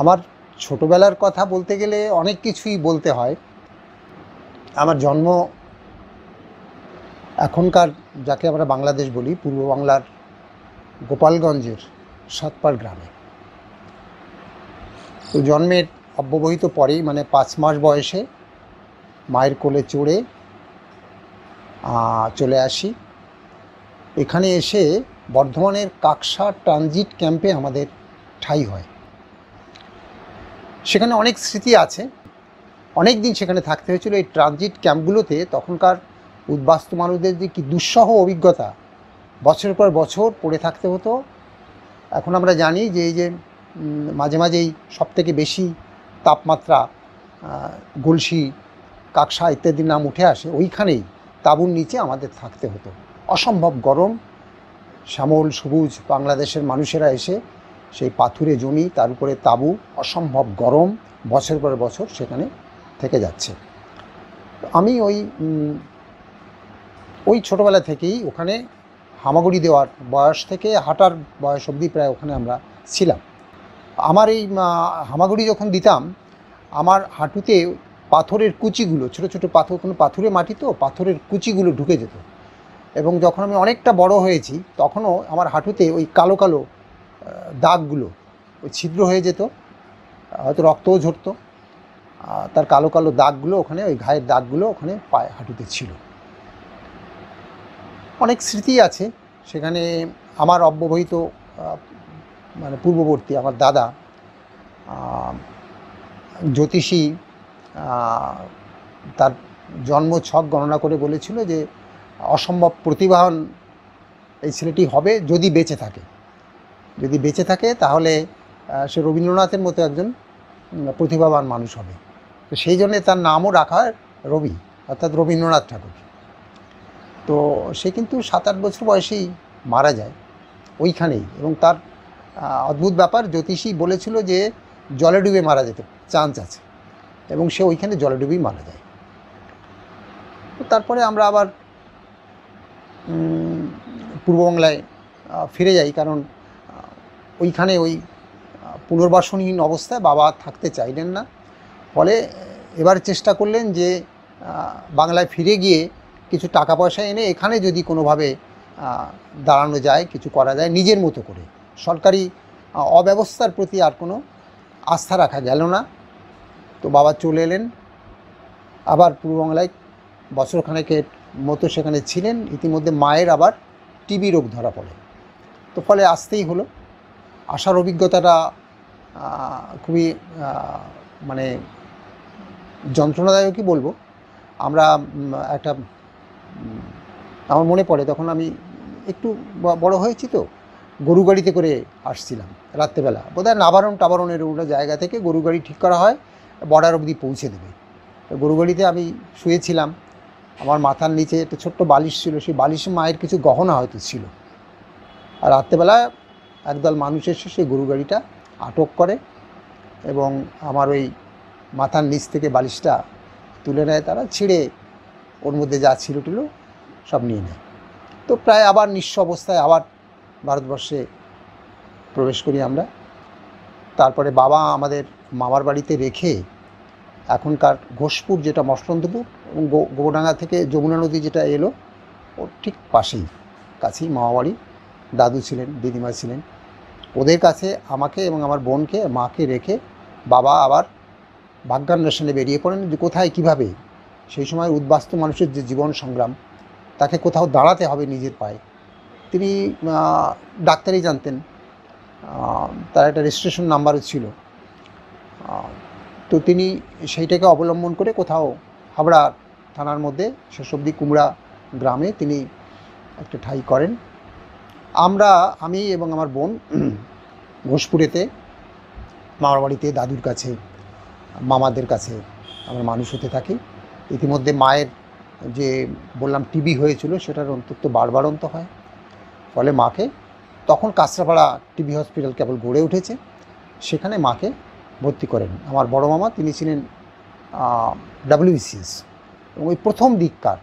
আমার ছোটোবেলার কথা বলতে গেলে অনেক কিছুই বলতে হয়। আমার জন্ম এখনকার যাকে আমরা বাংলাদেশ বলি পূর্ব বাংলার গোপালগঞ্জের সাতপাড় গ্রামে। তো জন্মের অব্যবহিত পরেই মানে 5 মাস বয়সে মায়ের কোলে চড়ে চলে আসি। এখানে এসে বর্ধমানের কাকসা ট্রানজিট ক্যাম্পে আমাদের ঠাঁই হয়। সেখানে অনেক স্মৃতি আছে, অনেক দিন সেখানে থাকতে হয়েছিল। এই ট্রানজিট ক্যাম্পগুলোতে তখনকার উদ্বাস্তু মানুষদের যে কি দুঃসহ অভিজ্ঞতা, বছরের পর বছর পড়ে থাকতে হতো। এখন আমরা জানি যে এই যে মাঝে মাঝেই সবথেকে বেশি তাপমাত্রা গলসি, কাকসা ইত্যাদির নাম উঠে আসে, ওইখানেই তাঁবুর নিচে আমাদের থাকতে হতো। অসম্ভব গরম, শ্যামল সবুজ বাংলাদেশের মানুষেরা এসে সেই পাথুরে জমি, তার উপরে তাঁবু, অসম্ভব গরম, বছর পর বছর সেখানে থেকে যাচ্ছে। আমি ওই ছোটোবেলা থেকেই ওখানে হামাগুড়ি দেওয়ার বয়স থেকে হাঁটার বয়স অবধি প্রায় ওখানে আমরা ছিলাম। আমার এই হামাগুড়ি যখন দিতাম, আমার হাঁটুতে পাথরের কুচিগুলো, ছোটো ছোটো পাথর, কোনো পাথুরে মাটি তো পাথরের কুচিগুলো ঢুকে যেত। এবং যখন আমি অনেকটা বড় হয়েছি তখনও আমার হাঁটুতে ওই কালো কালো দাগগুলো, ওই ছিদ্র হয়ে যেত, হয়তো রক্তও ঝরতো, তার কালো কালো দাগগুলো ওখানে, ওই ঘায়ের দাগগুলো ওখানে পায়ে হাঁটুতে ছিল। অনেক স্মৃতি আছে সেখানে। আমার অব্যবহিত মানে পূর্ববর্তী আমার দাদা জ্যোতিষী, তার জন্ম ছক গণনা করে বলেছিল যে অসম্ভব প্রতিভাবান এই ছেলেটি হবে যদি বেঁচে থাকে। যদি বেঁচে থাকে তাহলে সে রবীন্দ্রনাথের মতো একজন প্রতিভাবান মানুষ হবে। তো সেই জন্যে তার নামও রাখা হয় রবি, অর্থাৎ রবীন্দ্রনাথ ঠাকুর। তো সে কিন্তু 7-8 বছর বয়সেই মারা যায় ওইখানেই। এবং তার অদ্ভুত ব্যাপার, জ্যোতিষী বলেছিল যে জলে ডুবে মারা যেতে চান্স আছে, এবং সে ওইখানে জলে ডুবেই মারা যায়। তো তারপরে আমরা আবার পূর্ববাংলায় ফিরে যাই, কারণ ওইখানে ওই পুনর্বাসনহীন অবস্থায় বাবা থাকতে চাইলেন না। ফলে এবার চেষ্টা করলেন যে বাংলায় ফিরে গিয়ে কিছু টাকা পয়সা এনে এখানে যদি কোনোভাবে দাঁড়ানো যায়, কিছু করা যায় নিজের মতো করে। সরকারি অব্যবস্থার প্রতি আর কোনো আস্থা রাখা গেল না। তো বাবা চলে এলেন আবার পূর্ববাংলায়, বছরখানেকের মতো সেখানে ছিলেন। ইতিমধ্যে মায়ের আবার টিবি রোগ ধরা পড়ে। তো ফলে আসতেই হলো। আসার অভিজ্ঞতাটা খুবই মানে যন্ত্রণাদায়কই বলবো। আমরা একটা, আমার মনে পড়ে তখন আমি একটু বড় হয়েছি, তো গরু গাড়িতে করে আসছিলাম রাত্রেবেলা, বোধহয় নাবারণ টাবারণের ওটা জায়গা থেকে গরু গাড়ি ঠিক করা হয়, বর্ডার অবধি পৌঁছে দেবে। তো গরু গাড়িতে আমি শুয়েছিলাম, আমার মাথার নিচে একটা ছোট্ট বালিশ ছিল, সেই বালিশে মায়ের কিছু গহনা হয়তো ছিল। আর রাত্রেবেলা একদল মানুষ এসে সেই গরু গাড়িটা আটক করে এবং আমার ওই মাথার নিচ থেকে বালিশটা তুলে নেয় তারা, ছিঁড়ে ওর মধ্যে যা ছিল টিল সব নিয়ে নেয়। তো প্রায় আবার নিঃস্ব অবস্থায় আবার ভারতবর্ষে প্রবেশ করি আমরা। তারপরে বাবা আমাদের মামার বাড়িতে রেখে এখনকার ঘোষপুর, যেটা মসলন্দপুর, এবং গোবরডাঙ্গা থেকে যমুনা নদী যেটা এলো, ওর ঠিক পাশেই কাছেই মামাবাড়ি। দাদু ছিলেন, দিদিমা ছিলেন, ওদের কাছে আমাকে এবং আমার বোনকে, মাকে রেখে বাবা আবার ভাগ্যান্বেষণে বেরিয়ে পড়েন যে কোথায় কীভাবে সেই সময় উদ্বাস্তু মানুষের যে জীবন সংগ্রাম, তাকে কোথাও দাঁড়াতে হবে নিজের পায়ে। তিনি ডাক্তারই জানতেন, তার একটা রেজিস্ট্রেশন নাম্বারও ছিল। তো তিনি সেইটাকে অবলম্বন করে কোথাও হাবড়া থানার মধ্যে শেষ অবধি কুমড়া গ্রামে তিনি একটা ঠাঁই করেন। আমি এবং আমার বোন ঘোষপুরেতে মামার বাড়িতে দাদুর কাছে, মামাদের কাছে আমরা মানুষ হতে থাকি। ইতিমধ্যে মায়ের যে বললাম টিবি হয়েছিল, সেটার অন্তত বাড়বাড়ন্ত হয়। ফলে মাকে তখন কাঁচরাপাড়া টিবি হসপিটাল কেবল গড়ে উঠেছে, সেখানে মাকে ভর্তি করেন আমার বড় মামা। তিনি ছিলেন WBCS, এবং ওই প্রথম দিককার,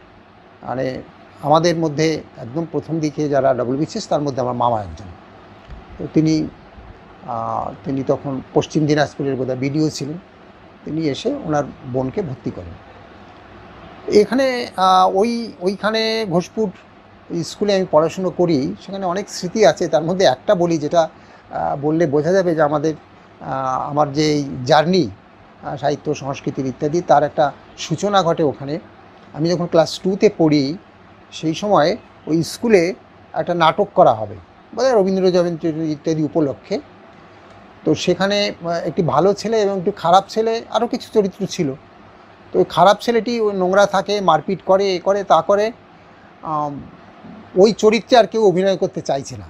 মানে আমাদের মধ্যে একদম প্রথম দিকে যারা WBCS, তার মধ্যে আমার মামা একজন। তো তিনি তিনি তখন পশ্চিম দিনাজপুরের বোধহয় বিডিও ছিলেন। তিনি এসে ওনার বোনকে ভর্তি করেন এখানে। ওইখানে ঘোষপুর স্কুলে আমি পড়াশুনো করি, সেখানে অনেক স্মৃতি আছে। তার মধ্যে একটা বলি, যেটা বললে বোঝা যাবে যে আমার যে এই জার্নি সাহিত্য সংস্কৃতির ইত্যাদি, তার একটা সূচনা ঘটে ওখানে। আমি যখন ক্লাস 2তে পড়ি, সেই সময় ওই স্কুলে একটা নাটক করা হবে বোধহয় রবীন্দ্র জয়ন্তী ইত্যাদি উপলক্ষে। তো সেখানে একটি ভালো ছেলে এবং একটি খারাপ ছেলে, আরও কিছু চরিত্র ছিল। তো ওই খারাপ ছেলেটি ওই নোংরা থাকে, মারপিট করে, এ করে তা করে। ওই চরিত্রে আর কেউ অভিনয় করতে চাইছে না।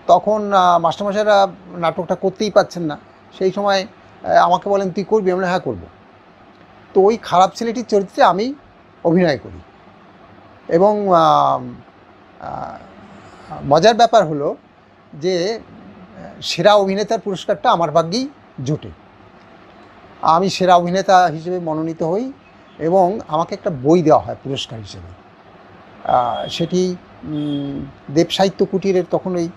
তখন মাস্টারমশাইরা নাটকটা করতেই পারছেন না। সেই সময় আমাকে বলেন, তুই করবি? আমি বললাম, হ্যাঁ করবো। তো ওই খারাপ ছেলেটির চরিত্রে আমি অভিনয় করি। এবং মজার ব্যাপার হলো যে সেরা অভিনেতার পুরস্কারটা আমার ভাগ্যেই জোটে। আমি সেরা অভিনেতা হিসেবে মনোনীত হই এবং আমাকে একটা বই দেওয়া হয় পুরস্কার হিসেবে। সেটি দেব সাহিত্য কুটিরের তখন ওই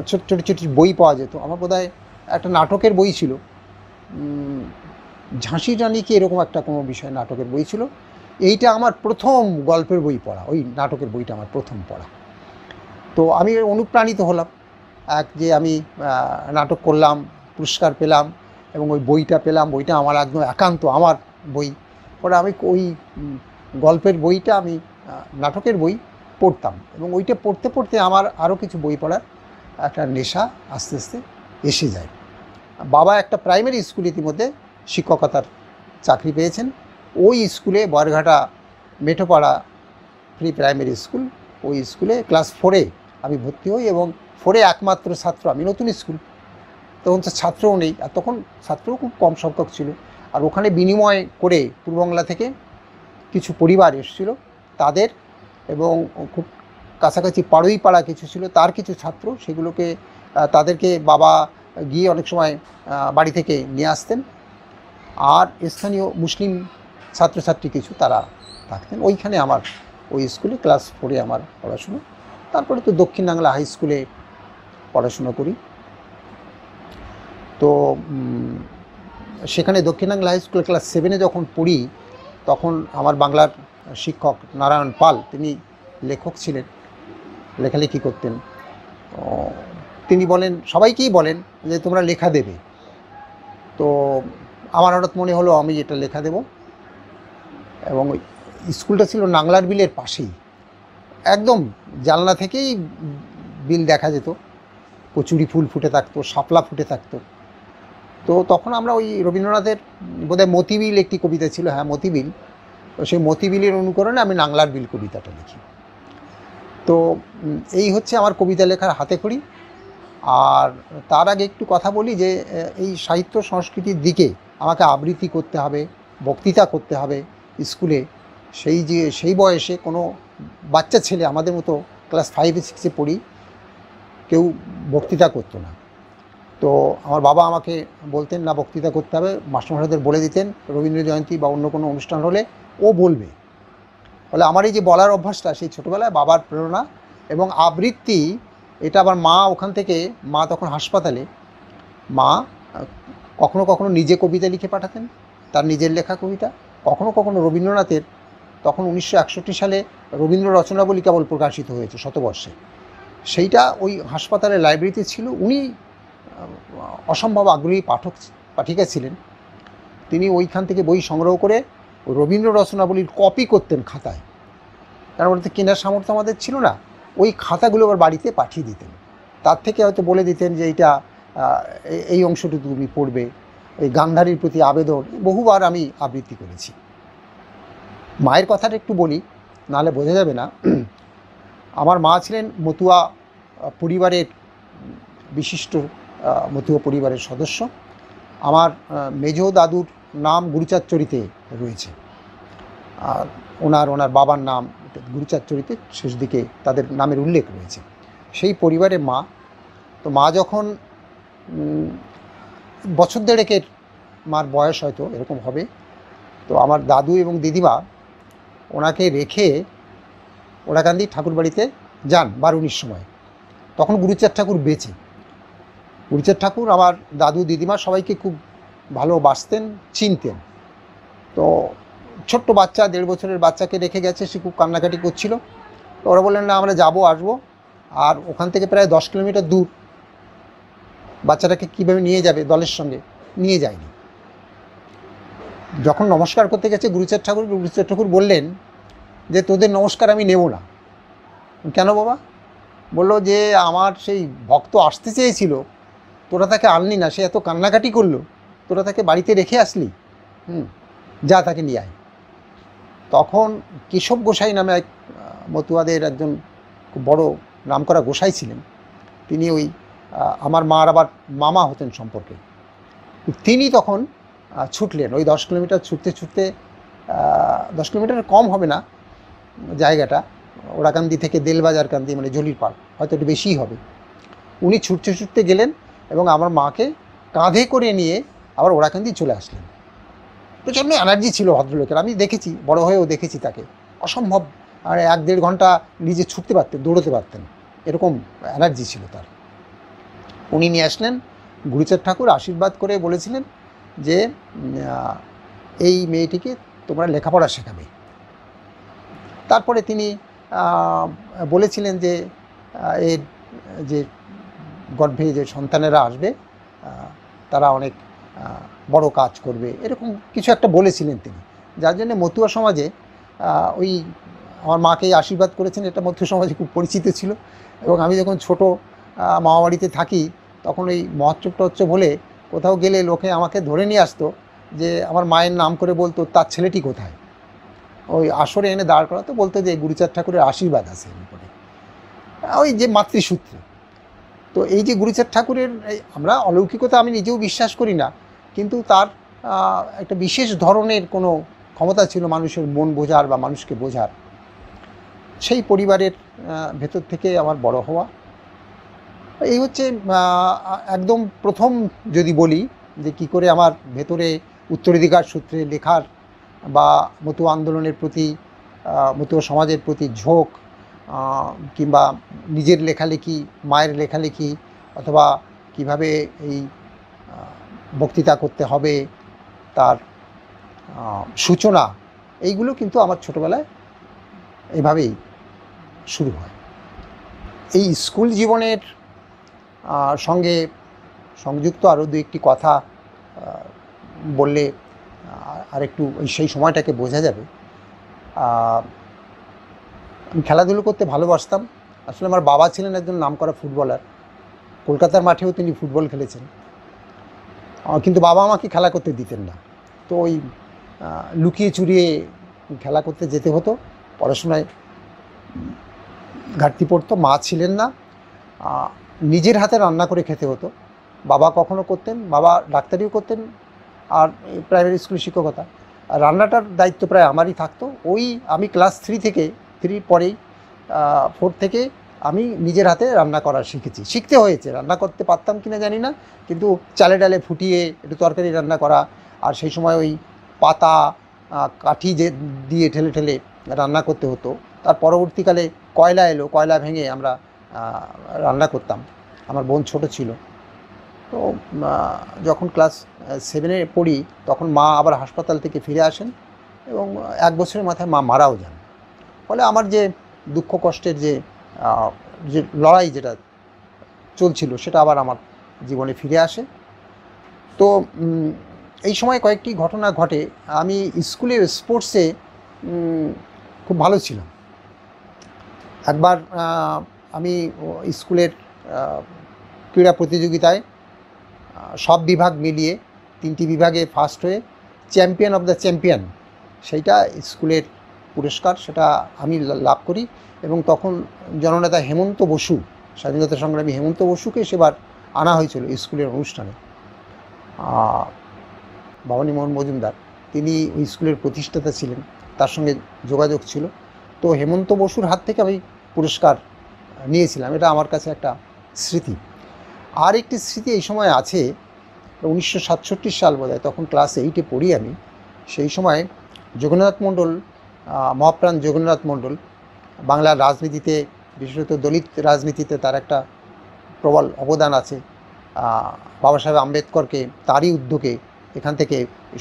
ছোট ছোট ছোট বই পাওয়া যেত। আমার বোধহয় একটা নাটকের বই ছিল, ঝাঁসি রানী কি এরকম একটা কোনো বিষয় নাটকের বই ছিল। এইটা আমার প্রথম গল্পের বই পড়া, ওই নাটকের বইটা আমার প্রথম পড়া। তো আমি অনুপ্রাণিত হলাম যে আমি নাটক করলাম, পুরস্কার পেলাম এবং ওই বইটা পেলাম। বইটা আমার একদম একান্ত আমার বই। পরে আমি ওই গল্পের বইটা, আমি নাটকের বই পড়তাম এবং ওইটা পড়তে পড়তে আমার আরও কিছু বই পড়ার একটা নেশা আস্তে আস্তে এসে যায়। বাবা একটা প্রাইমারি স্কুল ইতিমধ্যে শিক্ষকতার চাকরি পেয়েছেন। ওই স্কুলে বরঘাটা মেঠোপাড়া প্রি প্রাইমারি স্কুল, ওই স্কুলে ক্লাস 4-এ আমি ভর্তি হই এবং 4-এ একমাত্র ছাত্র আমি। নতুন স্কুল, তখন তো ছাত্রও নেই, আর তখন ছাত্রও খুব কম সংখ্যক ছিল। আর ওখানে বিনিময় করে পূর্ববাংলা থেকে কিছু পরিবার এসেছিল তাদের, এবং খুব কাছাকাছি পাড়ুই পাড়া কিছু ছিল তার কিছু ছাত্র, সেগুলোকে তাদেরকে বাবা গিয়ে অনেক সময় বাড়ি থেকে নিয়ে আসতেন। আর স্থানীয় মুসলিম ছাত্রছাত্রী কিছু তারা থাকতেন। ওইখানে আমার ওই স্কুলে ক্লাস 4-এ আমার পড়াশুনো। তারপরে তো দক্ষিণ বাংলা হাই স্কুলে পড়াশুনো করি। তো সেখানে দক্ষিণ বাংলা হাই স্কুলে ক্লাস 7-এ যখন পড়ি, তখন আমার বাংলার শিক্ষক নারায়ণ পাল, তিনি লেখক ছিলেন, লেখালেখি করতেন। তিনি বলেন, সবাইকেই বলেন যে তোমরা লেখা দেবে। তো আমার হঠাৎ মনে হলো আমি এটা লেখা দেব। এবং ওই স্কুলটা ছিল নাংলার বিলের পাশেই, একদম জানলা থেকেই বিল দেখা যেত। কচুরি ফুল ফুটে থাকতো, শাপলা ফুটে থাকতো। তো তখন আমরা ওই রবীন্দ্রনাথের বোধহয় মতিবিল একটি কবিতা ছিল, হ্যাঁ মতিবিল, তো সেই মতিবিলের অনুকরণে আমি নাংলার বিল কবিতাটা লিখি। তো এই হচ্ছে আমার কবিতা লেখার হাতেখড়ি। আর তার আগে একটু কথা বলি যে এই সাহিত্য সংস্কৃতির দিকে আমাকে আবৃত্তি করতে হবে, বক্তৃতা করতে হবে স্কুলে। সেই বয়সে কোনো বাচ্চা ছেলে, আমাদের মতো ক্লাস 5-6-এ পড়ি, কেউ বক্তৃতা করতো না। তো আমার বাবা আমাকে বলতেন, না বক্তৃতা করতে হবে। মাস্টারমশাইদের বলে দিতেন রবীন্দ্র জয়ন্তী বা অন্য কোনো অনুষ্ঠান হলে ও বলবে। ফলে আমার এই যে বলার অভ্যাসটা, সেই ছোটোবেলায় বাবার প্রেরণা এবং আবৃত্তি। এটা আবার মা ওখান থেকে, মা তখন হাসপাতালে, মা কখনো কখনো নিজে কবিতা লিখে পাঠাতেন, তার নিজের লেখা কবিতা। কখনো কখনো রবীন্দ্রনাথের, তখন 1961 সালে রবীন্দ্র রচনাবলী কেবল প্রকাশিত হয়েছে শতবর্ষে, সেইটা ওই হাসপাতালের লাইব্রেরিতে ছিল। উনি অসম্ভব আগ্রহী পাঠিকা ছিলেন। তিনি ওইখান থেকে বই সংগ্রহ করে রবীন্দ্র রচনাবলীর কপি করতেন খাতায়, কারণ ওটাতে কেনার সামর্থ্য আমাদের ছিল না। ওই খাতাগুলো আবার বাড়িতে পাঠিয়ে দিতেন। তার থেকে হয়তো বলে দিতেন যে এইটা এই অংশটুকু তুমি পড়বে, এই গান্ধারীর প্রতি আবেদন। বহুবার আমি আবৃত্তি করেছি। মায়ের কথাটা একটু বলি, নাহলে বোঝা যাবে না। আমার মা ছিলেন মতুয়া পরিবারের বিশিষ্ট, মতুয়া পরিবারের সদস্য। আমার মেজ দাদুর নাম গুরুচাঁদ চরিতে রয়েছে, আর ওনার বাবার নাম গুরুচাঁদ চরিতে শেষ দিকে তাদের নামের উল্লেখ রয়েছে। সেই পরিবারে মা। তো মা যখন বছর দেড়েকের মার বয়স হয়তো এরকম হবে, তো আমার দাদু এবং দিদিমা ওনাকে রেখে ওরাকান্দি ঠাকুর বাড়িতে যান বারুনির সময়। তখন গুরুচাঁদ ঠাকুর বেঁচে। গুরুচাঁদ ঠাকুর আমার দাদু দিদিমা সবাইকে খুব ভালোবাসতেন, চিনতেন। তো ছোট্ট বাচ্চা, 1.5 বছরের বাচ্চাকে রেখে গেছে, সে খুব কান্নাকাটি করছিল। তো ওরা বললেন না আমরা যাবো আসবো, আর ওখান থেকে প্রায় 10 কিলোমিটার দূর, বাচ্চাটাকে কীভাবে নিয়ে যাবে দলের সঙ্গে, নিয়ে যায়নি। যখন নমস্কার করতে গেছে গুরুচাঁদ ঠাকুর বললেন যে তোদের নমস্কার আমি নেব না। কেন বাবা? বললো যে আমার সেই ভক্ত আসতে চেয়েছিল, তোরা তাকে আনলি না, সে এত কান্নাকাটি করলো, তোরা তাকে বাড়িতে রেখে আসলি, যা তাকে নিয়ে আয়। তখন কেশব গোসাই নামে এক মতুয়াদের একজন খুব বড় নামকরা গোসাই ছিলেন, তিনি ওই আমার মার আবার মামা হতেন সম্পর্কে। তিনি তখন ছুটলেন, ওই 10 কিলোমিটার ছুটতে 10 কিলোমিটার কম হবে না জায়গাটা, ওরাকান্দি থেকে দেলবাজার কান্দি মানে জলির পাড়, হয়তো একটু বেশিই হবে। উনি ছুটতে গেলেন এবং আমার মাকে কাঁধে করে নিয়ে আবার ওরাকান্দি চলে আসলেন। প্রচণ্ড এনার্জি ছিল ভদ্রলোকের, আমি দেখেছি, বড় হয়েও দেখেছি তাকে, অসম্ভব। আর 1-1.5 ঘন্টা নিজে ছুটতে পারতেন, দৌড়তে পারতেন, এরকম এনার্জি ছিল তার। উনি নিয়ে আসলেন, গুরুচাঁদ ঠাকুর আশীর্বাদ করে বলেছিলেন যে এই মেয়েটিকে তোমরা লেখাপড়া শেখাবে। তারপরে তিনি বলেছিলেন যে এর যে গর্ভে যে সন্তানেরা আসবে তারা অনেক বড় কাজ করবে, এরকম কিছু একটা বলেছিলেন তিনি, যার জন্য মতুয়া সমাজে ওই আমার মাকে আশীর্বাদ করেছেন, এটা মতুয়া সমাজে খুব পরিচিত ছিল। এবং আমি যখন ছোটো মামাবাড়িতে থাকি তখন ওই মহোৎসব বলে কোথাও গেলে লোকে আমাকে ধরে নিয়ে আসতো, যে আমার মায়ের নাম করে বলতো তার ছেলেটি কোথায়, ওই আসরে এনে দাঁড় করাতো, বলতো যে গুরুচাঁদ ঠাকুরের আশীর্বাদ আছে এরপরে, ওই যে মাতৃসূত্রে। তো এই যে গুরুচাঁদ ঠাকুরের, আমরা অলৌকিকতা আমি নিজেও বিশ্বাস করি না, কিন্তু তার একটা বিশেষ ধরনের কোনো ক্ষমতা ছিল মানুষের মন বোঝার বা মানুষকে বোঝার। সেই পরিবারের ভেতর থেকে আমার বড় হওয়া। এই হচ্ছে একদম প্রথম যদি বলি যে কী করে আমার ভেতরে উত্তরাধিকার সূত্রে লেখার বা মতুয়া আন্দোলনের প্রতি, মতুয়া সমাজের প্রতি ঝোঁক, কিংবা নিজের লেখালেখি, মায়ের লেখালেখি, অথবা কিভাবে এই বক্তৃতা করতে হবে তার সূচনা, এইগুলো কিন্তু আমার ছোটোবেলায় এভাবেই শুরু হয়। এই স্কুল জীবনের সঙ্গে সংযুক্ত আরও 2-1টি কথা বললে আর একটু সেই সময়টাকে বোঝা যাবে। আমি খেলাধুলো করতে ভালোবাসতাম। আসলে আমার বাবা ছিলেন একজন নামকরা ফুটবলার, কলকাতার মাঠেও তিনি ফুটবল খেলেছেন, কিন্তু বাবা আমাকে খেলা করতে দিতেন না। তো ওই লুকিয়ে চুরিয়ে খেলা করতে যেতে হতো, পড়াশোনায় ঘাটতি পড়তো, মা ছিলেন না, নিজের হাতে রান্না করে খেতে হতো। বাবা কখনো করতেন, বাবা ডাক্তারিও করতেন আর প্রাইমারি স্কুলের শিক্ষকতা, আর রান্নাটার দায়িত্ব প্রায় আমারই থাকতো। ওই আমি ক্লাস 3 পরেই 4 থেকে আমি নিজের হাতে রান্না করা শিখতে হয়েছে। রান্না করতে পারতাম কিনা জানি না, কিন্তু চালে ডালে ফুটিয়ে একটু তরকারি রান্না করা, আর সেই সময় ওই পাতা কাঠি যে দিয়ে ঠেলে রান্না করতে হতো। তার পরবর্তীকালে কয়লা এলো, কয়লা ভেঙে আমরা রান্না করতাম। আমার বোন ছোট ছিল, তো যখন ক্লাস 7-এ পড়ি তখন মা আবার হাসপাতাল থেকে ফিরে আসেন এবং 1 বছরের মাথায় মা মারাও যান। ফলে আমার যে দুঃখ কষ্টের যে লড়াই যেটা চলছিল সেটা আবার আমার জীবনে ফিরে আসে। তো এই সময় কয়েকটি ঘটনা ঘটে। আমি স্কুলে স্পোর্টসে খুব ভালো ছিলাম। একবার আমি স্কুলের ক্রীড়া প্রতিযোগিতায় সব বিভাগ মিলিয়ে 3টি বিভাগে ফার্স্ট হয়ে চ্যাম্পিয়ন অফ দ্য চ্যাম্পিয়ন, সেইটা স্কুলের পুরস্কার, সেটা আমি লাভ করি। এবং তখন জননেতা হেমন্ত বসু, স্বাধীনতা সংগ্রামী হেমন্ত বসুকে সেবার আনা হয়েছিল স্কুলের অনুষ্ঠানে। ভবানী মোহন মজুমদার তিনি ওই স্কুলের প্রতিষ্ঠাতা ছিলেন, তার সঙ্গে যোগাযোগ ছিল। তো হেমন্ত বসুর হাত থেকে আমি পুরস্কার নিয়েছিলাম, এটা আমার কাছে একটা স্মৃতি। আর একটি স্মৃতি এই সময় আছে, 1967 সাল বোধহয়, তখন ক্লাস 8-এ পড়ি আমি। সেই সময় যোগেন্দ্রনাথ মণ্ডল, মহাপ্রাণ যোগেন্দ্রনাথ মণ্ডল, বাংলার রাজনীতিতে, বিশেষত দলিত রাজনীতিতে তার একটা প্রবল অবদান আছে। বাবা সাহেব আম্বেদকরকে তারই উদ্যোগে এখান থেকে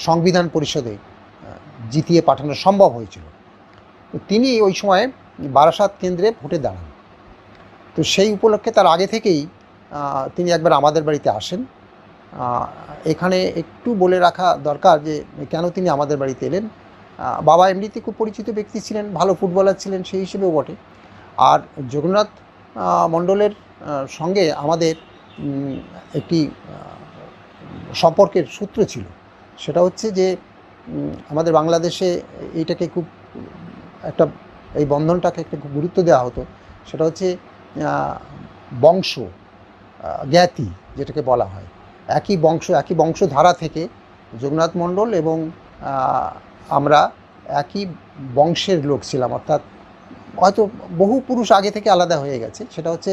সংবিধান পরিষদে জিতিয়ে পাঠানো সম্ভব হয়েছিল। তো তিনি ওই সময় বারাসাত কেন্দ্রে ভোটে দাঁড়ান। তো সেই উপলক্ষে তার আগে থেকেই তিনি একবার আমাদের বাড়িতে আসেন। এখানে একটু বলে রাখা দরকার যে কেন তিনি আমাদের বাড়িতে এলেন। বাবা এমনিতে খুব পরিচিত ব্যক্তি ছিলেন, ভালো ফুটবলার ছিলেন সেই হিসেবেও বটে। আর জগন্নাথ মণ্ডলের সঙ্গে আমাদের একটি সম্পর্কের সূত্র ছিল। সেটা হচ্ছে যে আমাদের বাংলাদেশে এইটাকে খুব একটা, এই বন্ধনটাকে একটা খুব গুরুত্ব দেওয়া হতো। সেটা হচ্ছে বংশ জ্ঞাতি, যেটাকে বলা হয়। একই বংশধারা থেকে জগন্নাথ মণ্ডল এবং আমরা একই বংশের লোক ছিলাম, অর্থাৎ হয়তো বহু পুরুষ আগে থেকে আলাদা হয়ে গেছে। সেটা হচ্ছে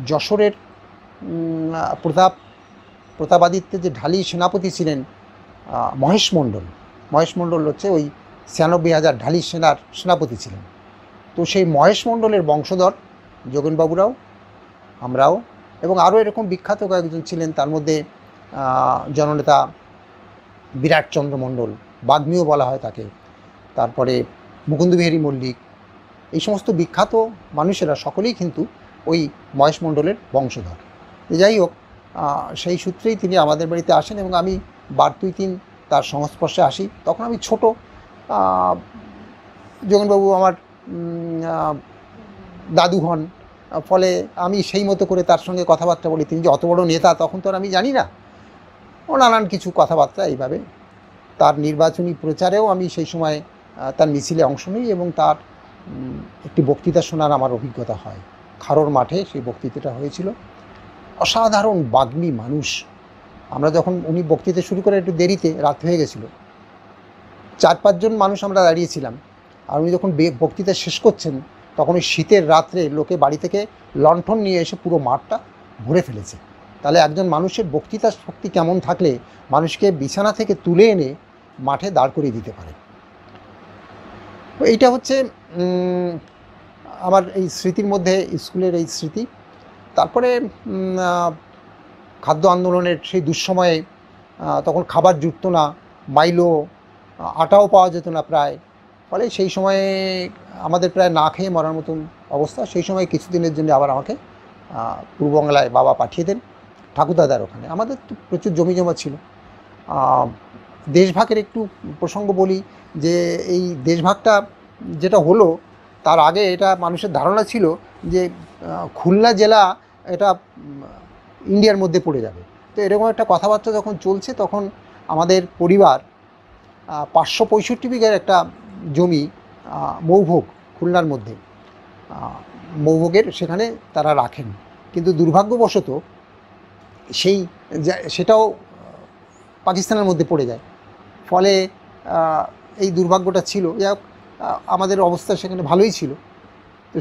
যশোরের প্রতাপাদিত্যের যে ঢালি সেনাপতি ছিলেন মহেশ মণ্ডল হচ্ছে ওই 96,000 ঢালি সেনার সেনাপতি ছিলেন। তো সেই মহেশ মণ্ডলের বংশধর যোগেনবাবুরাও, আমরাও, এবং আরও এরকম বিখ্যাত কয়েকজন ছিলেন। তার মধ্যে জননেতা বিরাটচন্দ্র মণ্ডল, বাগ্মীও বলা হয় তাকে, তারপরে মুকুন্দবিহারী মল্লিক, এই সমস্ত বিখ্যাত মানুষেরা সকলেই কিন্তু ওই মহেশ মণ্ডলের বংশধর। যাই হোক, সেই সূত্রেই তিনি আমাদের বাড়িতে আসেন এবং আমি বার দুই তিন তার সংস্পর্শে আসি। তখন আমি ছোট। যোগেনবাবু আমার দাদু হন, ফলে আমি সেই মতো করে তার সঙ্গে কথাবার্তা বলি। তিনি যে অত বড় নেতা তখন তো আর আমি জানি না। ও নানান কিছু কথাবার্তা এইভাবে। তার নির্বাচনী প্রচারেও আমি সেই সময় তার মিছিলে অংশ নিই এবং তার একটি বক্তৃতা শোনার আমার অভিজ্ঞতা হয়। খারোর মাঠে সেই বক্তৃতাটা হয়েছিল। অসাধারণ বাগ্মী মানুষ। আমরা যখন উনি বক্তৃতা শুরু করে একটু দেরিতে, রাত হয়ে গেছিল, 4-5 জন মানুষ আমরা দাঁড়িয়েছিলাম। আর উনি যখন বক্তৃতা শেষ করছেন তখন ওই শীতের রাত্রে লোকে বাড়ি থেকে লণ্ঠন নিয়ে এসে পুরো মাঠটা ভরে ফেলেছে। তাহলে একজন মানুষের বক্তৃতার শক্তি কেমন থাকলে মানুষকে বিছানা থেকে তুলে এনে মাঠে দাঁড় করিয়ে দিতে পারে। এইটা হচ্ছে আমার এই স্মৃতির মধ্যে স্কুলের এই স্মৃতি। তারপরে খাদ্য আন্দোলনের সেই দুঃসময়ে তখন খাবার জুটত না, মাইলো, আটাও পাওয়া যেত না প্রায়। ফলে সেই সময়ে আমাদের প্রায় না খেয়ে মরার মতন অবস্থা। সেই সময় কিছুদিনের জন্য আবার আমাকে পূর্ববাংলায় বাবা পাঠিয়ে দেন ঠাকুরদাদার ওখানে। আমাদের তো প্রচুর জমি জমা ছিল। দেশভাগের একটু প্রসঙ্গ বলি যে এই দেশভাগটা যেটা হলো তার আগে এটা মানুষের ধারণা ছিল যে খুলনা জেলা এটা ইন্ডিয়ার মধ্যে পড়ে যাবে। তো এরকম একটা কথাবার্তা যখন চলছে তখন আমাদের পরিবার 565 বিঘার একটা জমি মৌভোগ, খুলনার মধ্যে মৌভোগের সেখানে তারা রাখেন। কিন্তু দুর্ভাগ্যবশত সেটাও পাকিস্তানের মধ্যে পড়ে যায়। ফলে এই দুর্ভাগ্যটা ছিল। যাই হোক, আমাদের অবস্থা সেখানে ভালোই ছিল। তো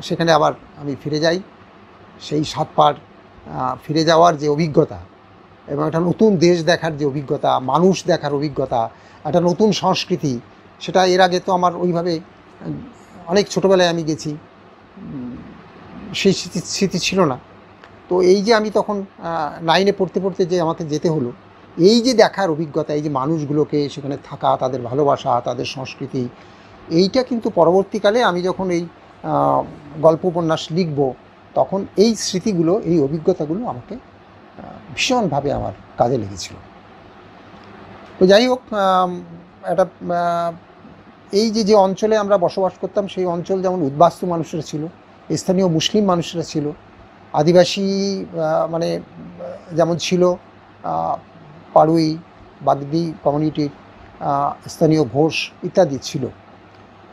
সেখানে আবার আমি ফিরে যাই। সেই 7 পার ফিরে যাওয়ার যে অভিজ্ঞতা এবং একটা নতুন দেশ দেখার যে অভিজ্ঞতা, মানুষ দেখার অভিজ্ঞতা, একটা নতুন সংস্কৃতি, সেটা এর আগে তো আমার ওইভাবে অনেক ছোটোবেলায় আমি গেছি, সেই স্মৃতি ছিল না। তো এই যে আমি তখন 9-এ পড়তে যে আমাকে যেতে হলো, এই যে দেখার অভিজ্ঞতা, এই যে মানুষগুলোকে সেখানে থাকা, তাদের ভালোবাসা, তাদের সংস্কৃতি, এইটা কিন্তু পরবর্তীকালে আমি যখন এই গল্প উপন্যাস লিখব তখন এই স্মৃতিগুলো, এই অভিজ্ঞতাগুলো আমাকে ভীষণভাবে আমার কাজে লেগেছিল। তো যাই হোক, একটা এই যে অঞ্চলে আমরা বসবাস করতাম সেই অঞ্চল যেমন উদ্বাস্তু মানুষেরা ছিল, স্থানীয় মুসলিম মানুষেরা ছিল, আদিবাসী মানে যেমন ছিল, পাড়ুই, বাগদি কমিউনিটির স্থানীয় ঘোষ ইত্যাদি ছিল।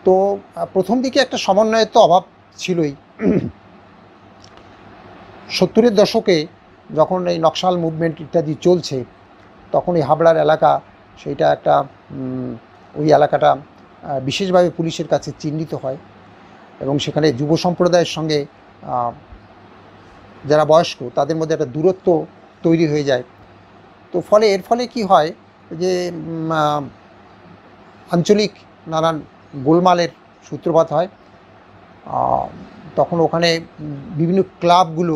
তো প্রথম দিকে একটা সমন্বয়ের তো অভাব ছিলই। 70-এর দশকে যখন এই নকশাল মুভমেন্ট ইত্যাদি চলছে তখন এই হাবড়ার এলাকা, সেইটা একটা ওই এলাকাটা বিশেষভাবে পুলিশের কাছে চিহ্নিত হয় এবং সেখানে যুব সম্প্রদায়ের সঙ্গে যারা বয়স্ক তাদের মধ্যে একটা দূরত্ব তৈরি হয়ে যায়। তো এর ফলে কি হয় যে আঞ্চলিক নানান গোলমালের সূত্রপাত হয়। তখন ওখানে বিভিন্ন ক্লাবগুলো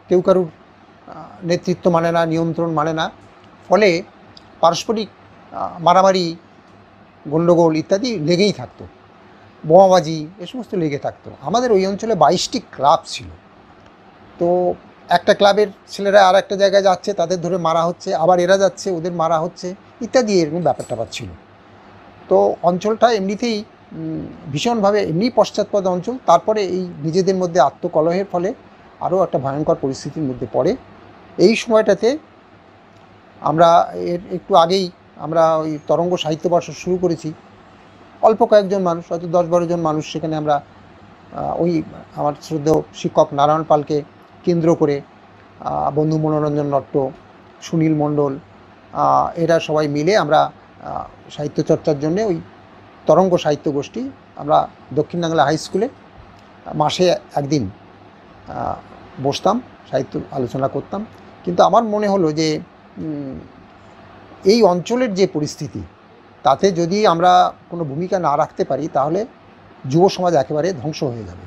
কেউ কারুর নেতৃত্ব মানে না, নিয়ন্ত্রণ মানে না, ফলে পারস্পরিক মারামারি, গণ্ডগোল ইত্যাদি লেগেই থাকতো, বোমাবাজি এ সমস্ত লেগে থাকতো। আমাদের ওই অঞ্চলে 22টি ক্লাব ছিল। তো একটা ক্লাবের ছেলেরা আর একটা জায়গায় যাচ্ছে, তাদের ধরে মারা হচ্ছে, আবার এরা যাচ্ছে, ওদের মারা হচ্ছে ইত্যাদি, এরকম ব্যাপার ট্যাপার ছিল। তো অঞ্চলটা এমনিতেই ভীষণভাবে এমনি পশ্চাৎপদ অঞ্চল, তারপরে এই নিজেদের মধ্যে আত্মকলহের ফলে আরও একটা ভয়ঙ্কর পরিস্থিতির মধ্যে পড়ে। এই সময়টাতে আমরা একটু আগেই আমরা ওই তরঙ্গ সাহিত্যবর্ষ শুরু করেছি। অল্প কয়েকজন মানুষ, হয়তো 10-12 জন মানুষ, সেখানে আমরা ওই আমার শ্রদ্ধেয় শিক্ষক নারায়ণ পালকে কেন্দ্র করে বন্ধু মনোরঞ্জন নট্ট, সুনীল মণ্ডল, এরা সবাই মিলে আমরা সাহিত্য চর্চার জন্যে ওই তরঙ্গ সাহিত্য গোষ্ঠী আমরা দক্ষিণ বাংলা হাই স্কুলে মাসে একদিন বসতাম, সাহিত্য আলোচনা করতাম। কিন্তু আমার মনে হলো যে এই অঞ্চলের যে পরিস্থিতি, তাতে যদি আমরা কোনো ভূমিকা না রাখতে পারি তাহলে যুব সমাজ একেবারে ধ্বংস হয়ে যাবে।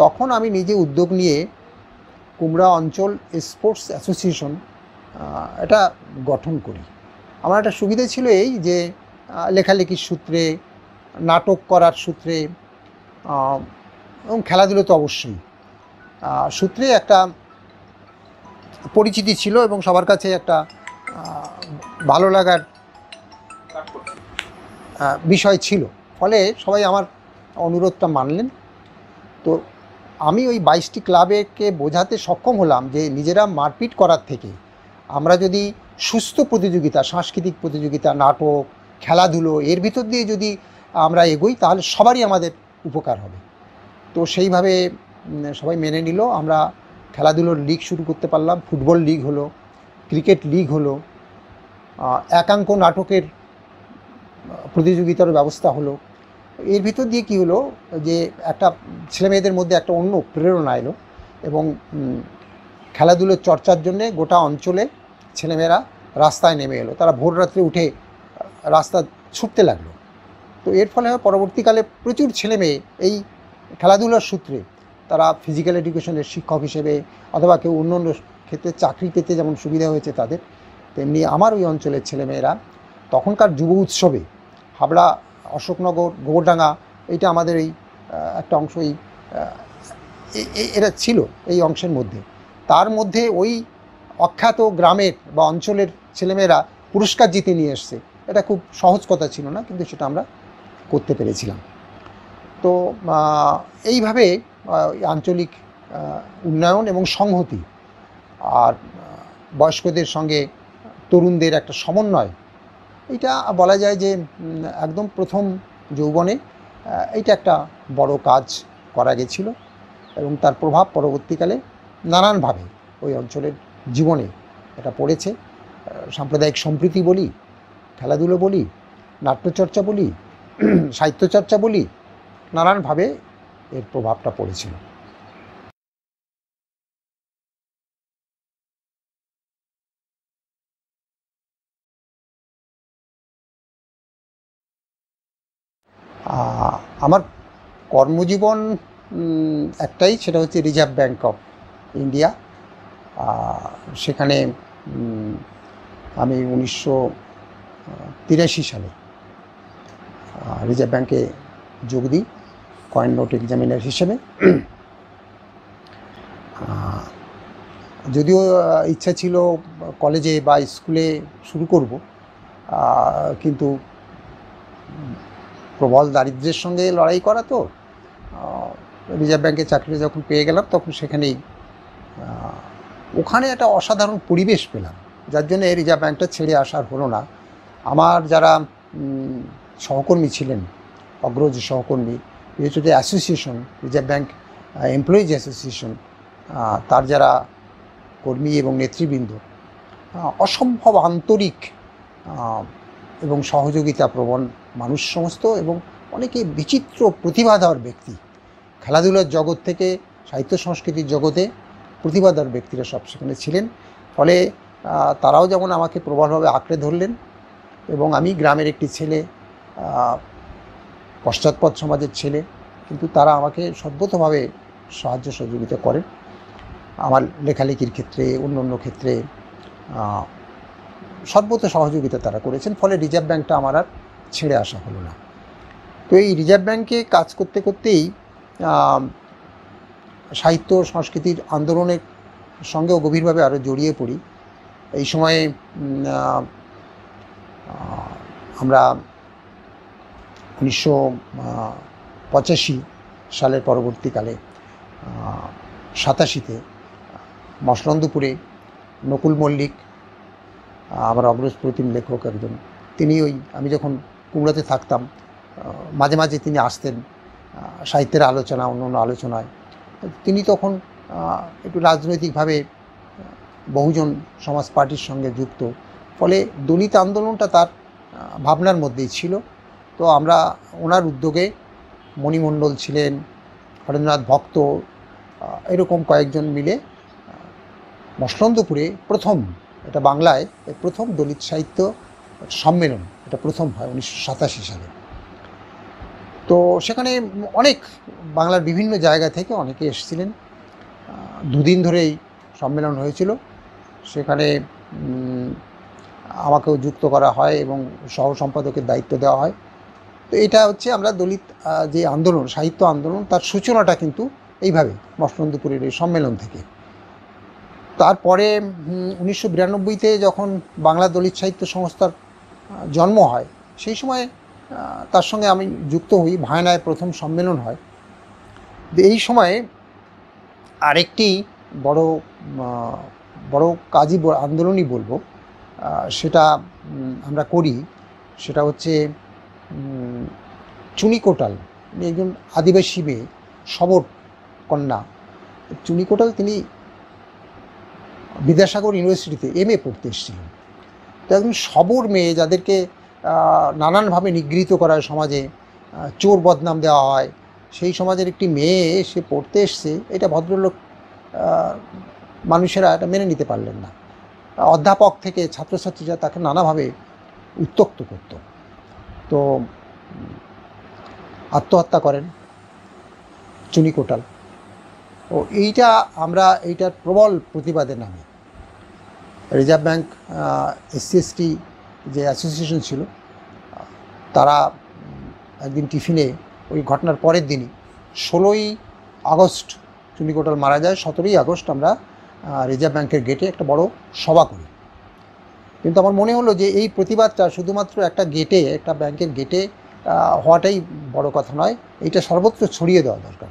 তখন আমি নিজে উদ্যোগ নিয়ে কুমড়া অঞ্চল স্পোর্টস অ্যাসোসিয়েশন এটা গঠন করি। আমার একটা সুবিধে ছিল এই যে লেখালেখির সূত্রে, নাটক করার সূত্রে এবং খেলাধুলো তো অবশ্যই সূত্রে একটা পরিচিতি ছিল এবং সবার কাছে একটা ভালো লাগার বিষয় ছিল। ফলে সবাই আমার অনুরোধটা মানলেন। তো আমি ওই 22টি ক্লাবকে বোঝাতে সক্ষম হলাম যে নিজেরা মারপিট করার থেকে আমরা যদি সুস্থ প্রতিযোগিতা, সাংস্কৃতিক প্রতিযোগিতা, নাটক, খেলাধুলো এর ভিতর দিয়ে যদি আমরা এগোই তাহলে সবারই আমাদের উপকার হবে। তো সেইভাবে সবাই মেনে নিল। আমরা খেলাধুলোর লিগ শুরু করতে পারলাম, ফুটবল লিগ হলো, ক্রিকেট লিগ হলো, একাঙ্ক নাটকের প্রতিযোগিতার ব্যবস্থা হলো। এর ভিতর দিয়ে কী হলো যে একটা ছেলেমেয়েদের মধ্যে একটা অন্য প্রেরণা এলো এবং খেলাধুলোর চর্চার জন্যে গোটা অঞ্চলে ছেলেমেয়েরা রাস্তায় নেমে এলো। তারা ভোর রাত্রে উঠে রাস্তা ছুটতে লাগলো। তো এর ফলে পরবর্তীকালে প্রচুর ছেলেমেয়ে এই খেলাধুলার সূত্রে তারা ফিজিক্যাল এডুকেশনের শিক্ষক হিসেবে অথবা কেউ অন্য অন্য ক্ষেত্রে চাকরি পেতে যেমন সুবিধা হয়েছে তাদের, তেমনি আমার ওই অঞ্চলের ছেলেমেয়েরা তখনকার যুব উৎসবে হাবড়া, অশোকনগর, গোবরডাঙ্গা, এইটা আমাদের এই একটা অংশ, এরা ছিল এই অংশের মধ্যে। তার মধ্যে ওই অখ্যাত গ্রামের বা অঞ্চলের ছেলেমেয়েরা পুরস্কার জিতে নিয়ে এসছে। এটা খুব সহজ কথা ছিল না, কিন্তু সেটা আমরা করতে পেরেছিলাম। তো এইভাবে আঞ্চলিক উন্নয়ন এবং সংহতি আর বয়স্কদের সঙ্গে তরুণদের একটা সমন্বয়, এটা বলা যায় যে একদম প্রথম যৌবনে এইটা একটা বড় কাজ করা গেছিল এবং তার প্রভাব পরবর্তীকালে নানানভাবে ওই অঞ্চলের জীবনে এটা পড়েছে। সাম্প্রদায়িক সম্প্রীতি বলি, খেলাধুলো বলি, নাট্যচর্চা বলি, সাহিত্যচর্চা বলি, নানানভাবে এর প্রভাবটা পড়েছিল। আমার কর্মজীবন একটাই, সেটা হচ্ছে রিজার্ভ ব্যাঙ্ক অফ ইন্ডিয়া। সেখানে আমি 1983 সালে রিজার্ভ ব্যাঙ্কে যোগ দিই কয়েন নোট এক্সামিনার হিসেবে। যদিও ইচ্ছা ছিল কলেজে বা স্কুলে শুরু করব, কিন্তু প্রবল দারিদ্র্যের সঙ্গে লড়াই করা, তো রিজার্ভ ব্যাঙ্কের চাকরি যখন পেয়ে গেলাম তখন সেখানেই ওখানে একটা অসাধারণ পরিবেশ পেলাম, যার জন্য রিজার্ভ ব্যাঙ্কটা ছেড়ে আসার হলো না। আমার যারা সহকর্মী ছিলেন, অগ্রজ সহকর্মী, বিশেষ করে association, reserve bank employees association, তার যারা কর্মী এবং নেতৃবৃন্দ অসম্ভব আন্তরিক এবং সহযোগিতা প্রবণ মানুষ সমস্ত, এবং অনেকে বিচিত্র প্রতিভাধর ব্যক্তি, খেলাধুলার জগৎ থেকে সাহিত্য সংস্কৃতির জগতে প্রতিভাধর ব্যক্তিরা সব সেখানে ছিলেন। ফলে তারাও যেমন আমাকে প্রবলভাবে আঁকড়ে ধরলেন এবং আমি গ্রামের একটি ছেলে, পশ্চাৎপদ সমাজের ছেলে, কিন্তু তারা আমাকে সর্বতভাবে সাহায্য সহযোগিতা করেন। আমার লেখালেখির ক্ষেত্রে, অন্য ক্ষেত্রে সর্বত সহযোগিতা তারা করেছেন। ফলে রিজার্ভ ব্যাঙ্কটা আমার আর ছেড়ে আসা হলো না। তো এই রিজার্ভ ব্যাঙ্কে কাজ করতে করতেই সাহিত্য সংস্কৃতির আন্দোলনের সঙ্গেও গভীরভাবে আরও জড়িয়ে পড়ি। এই সময়ে আমরা 1985 সালের পরবর্তীকালে 87-তে মসলন্দপুরে নকুল মল্লিক, আমার অগ্রজ প্রতিম লেখক একজন, তিনি আমি যখন কুমড়াতে থাকতাম মাঝে মাঝে তিনি আসতেন সাহিত্যের আলোচনা, অন্য আলোচনায়। তিনি তখন একটু রাজনৈতিকভাবে বহুজন সমাজ পার্টির সঙ্গে যুক্ত, ফলে দলিত আন্দোলনটা তার ভাবনার মধ্যেই ছিল। তো আমরা ওনার উদ্যোগে, মণিমণ্ডল ছিলেন, হরেন্দ্রনাথ ভক্ত, এরকম কয়েকজন মিলে মসলন্দপুরে প্রথম, এটা বাংলায় প্রথম দলিত সাহিত্য সম্মেলন, এটা প্রথম হয় 1987 সালে। তো সেখানে অনেক বাংলার বিভিন্ন জায়গা থেকে অনেকে এসেছিলেন। 2 দিন ধরেই সম্মেলন হয়েছিল। সেখানে আমাকেও যুক্ত করা হয় এবং সহ সম্পাদকের দায়িত্ব দেওয়া হয়। তো এটা হচ্ছে আমরা দলিত যে আন্দোলন, সাহিত্য আন্দোলন, তার সূচনাটা কিন্তু এইভাবে মসলন্দপুরের এই সম্মেলন থেকে। তারপরে 1992-তে যখন বাংলা দলিত সাহিত্য সংস্থার জন্ম হয়, সেই সময় তার সঙ্গে আমি যুক্ত হই। ভায়নায় প্রথম সম্মেলন হয়। এই সময়ে আরেকটি বড় কাজই, আন্দোলনই বলবো, সেটা আমরা করি। সেটা হচ্ছে চুনি কোটাল, একজন আদিবাসী মেয়ে, শবর কন্যা। চুনি কোটাল তিনি বিদ্যাসাগর ইউনিভার্সিটিতে MA পড়তে এসেছিলেন। তো একজন শবর মেয়ে, যাদেরকে নানানভাবে নিগৃহীত করা হয় সমাজে, চোর বদনাম দেওয়া হয়, সেই সমাজের একটি মেয়ে সে পড়তে এসছে, এটা ভদ্রলোক মানুষেরা এটা মেনে নিতে পারলেন না। অধ্যাপক থেকে ছাত্রছাত্রীরা তাকে নানাভাবে উত্ত্যক্ত করত। তো আত্মহত্যা করেন চুনি কোটাল। ও আমরা এইটার প্রবল প্রতিবাদে নামি। রিজার্ভ ব্যাঙ্ক SC/ST যে অ্যাসোসিয়েশন ছিল, তারা একদিন টিফিনে, ওই ঘটনার পরের দিনই 16ই আগস্ট চুনি কোটাল মারা যায়, 17ই আগস্ট আমরা রিজার্ভ ব্যাঙ্কের গেটে একটা বড় সভা করি। কিন্তু আমার মনে হলো যে এই প্রতিবাদটা শুধুমাত্র একটা গেটে, একটা ব্যাংকের গেটে হওয়াটাই বড় কথা নয়, এইটা সর্বত্র ছড়িয়ে দেওয়া দরকার।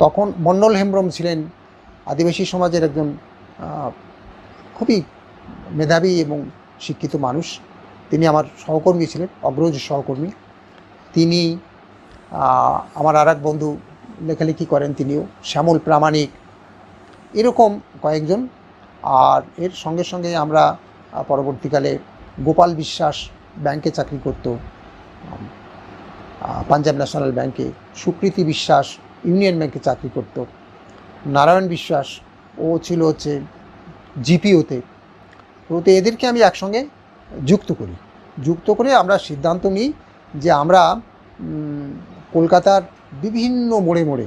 তখন মন্ডল হেমব্রম ছিলেন আদিবাসী সমাজের একজন খুবই মেধাবী এবং শিক্ষিত মানুষ। তিনি আমার সহকর্মী ছিলেন, অগ্রজ সহকর্মী। তিনি, আমার আর এক বন্ধু লেখালেখি করেন, তিনিও, শ্যামল প্রামাণিক, এরকম কয়েকজন। আর এর সঙ্গে সঙ্গে আমরা পরবর্তীকালে গোপাল বিশ্বাস ব্যাংকে চাকরি করত, পাঞ্জাব ন্যাশনাল ব্যাংকে, সুকৃতি বিশ্বাস ইউনিয়ন ব্যাংকে চাকরি করত, নারায়ণ বিশ্বাস ও ছিল হচ্ছে GPOতে। তো এদেরকে আমি একসঙ্গে যুক্ত করে আমরা সিদ্ধান্ত নিই যে আমরা কলকাতার বিভিন্ন মোড়ে মোড়ে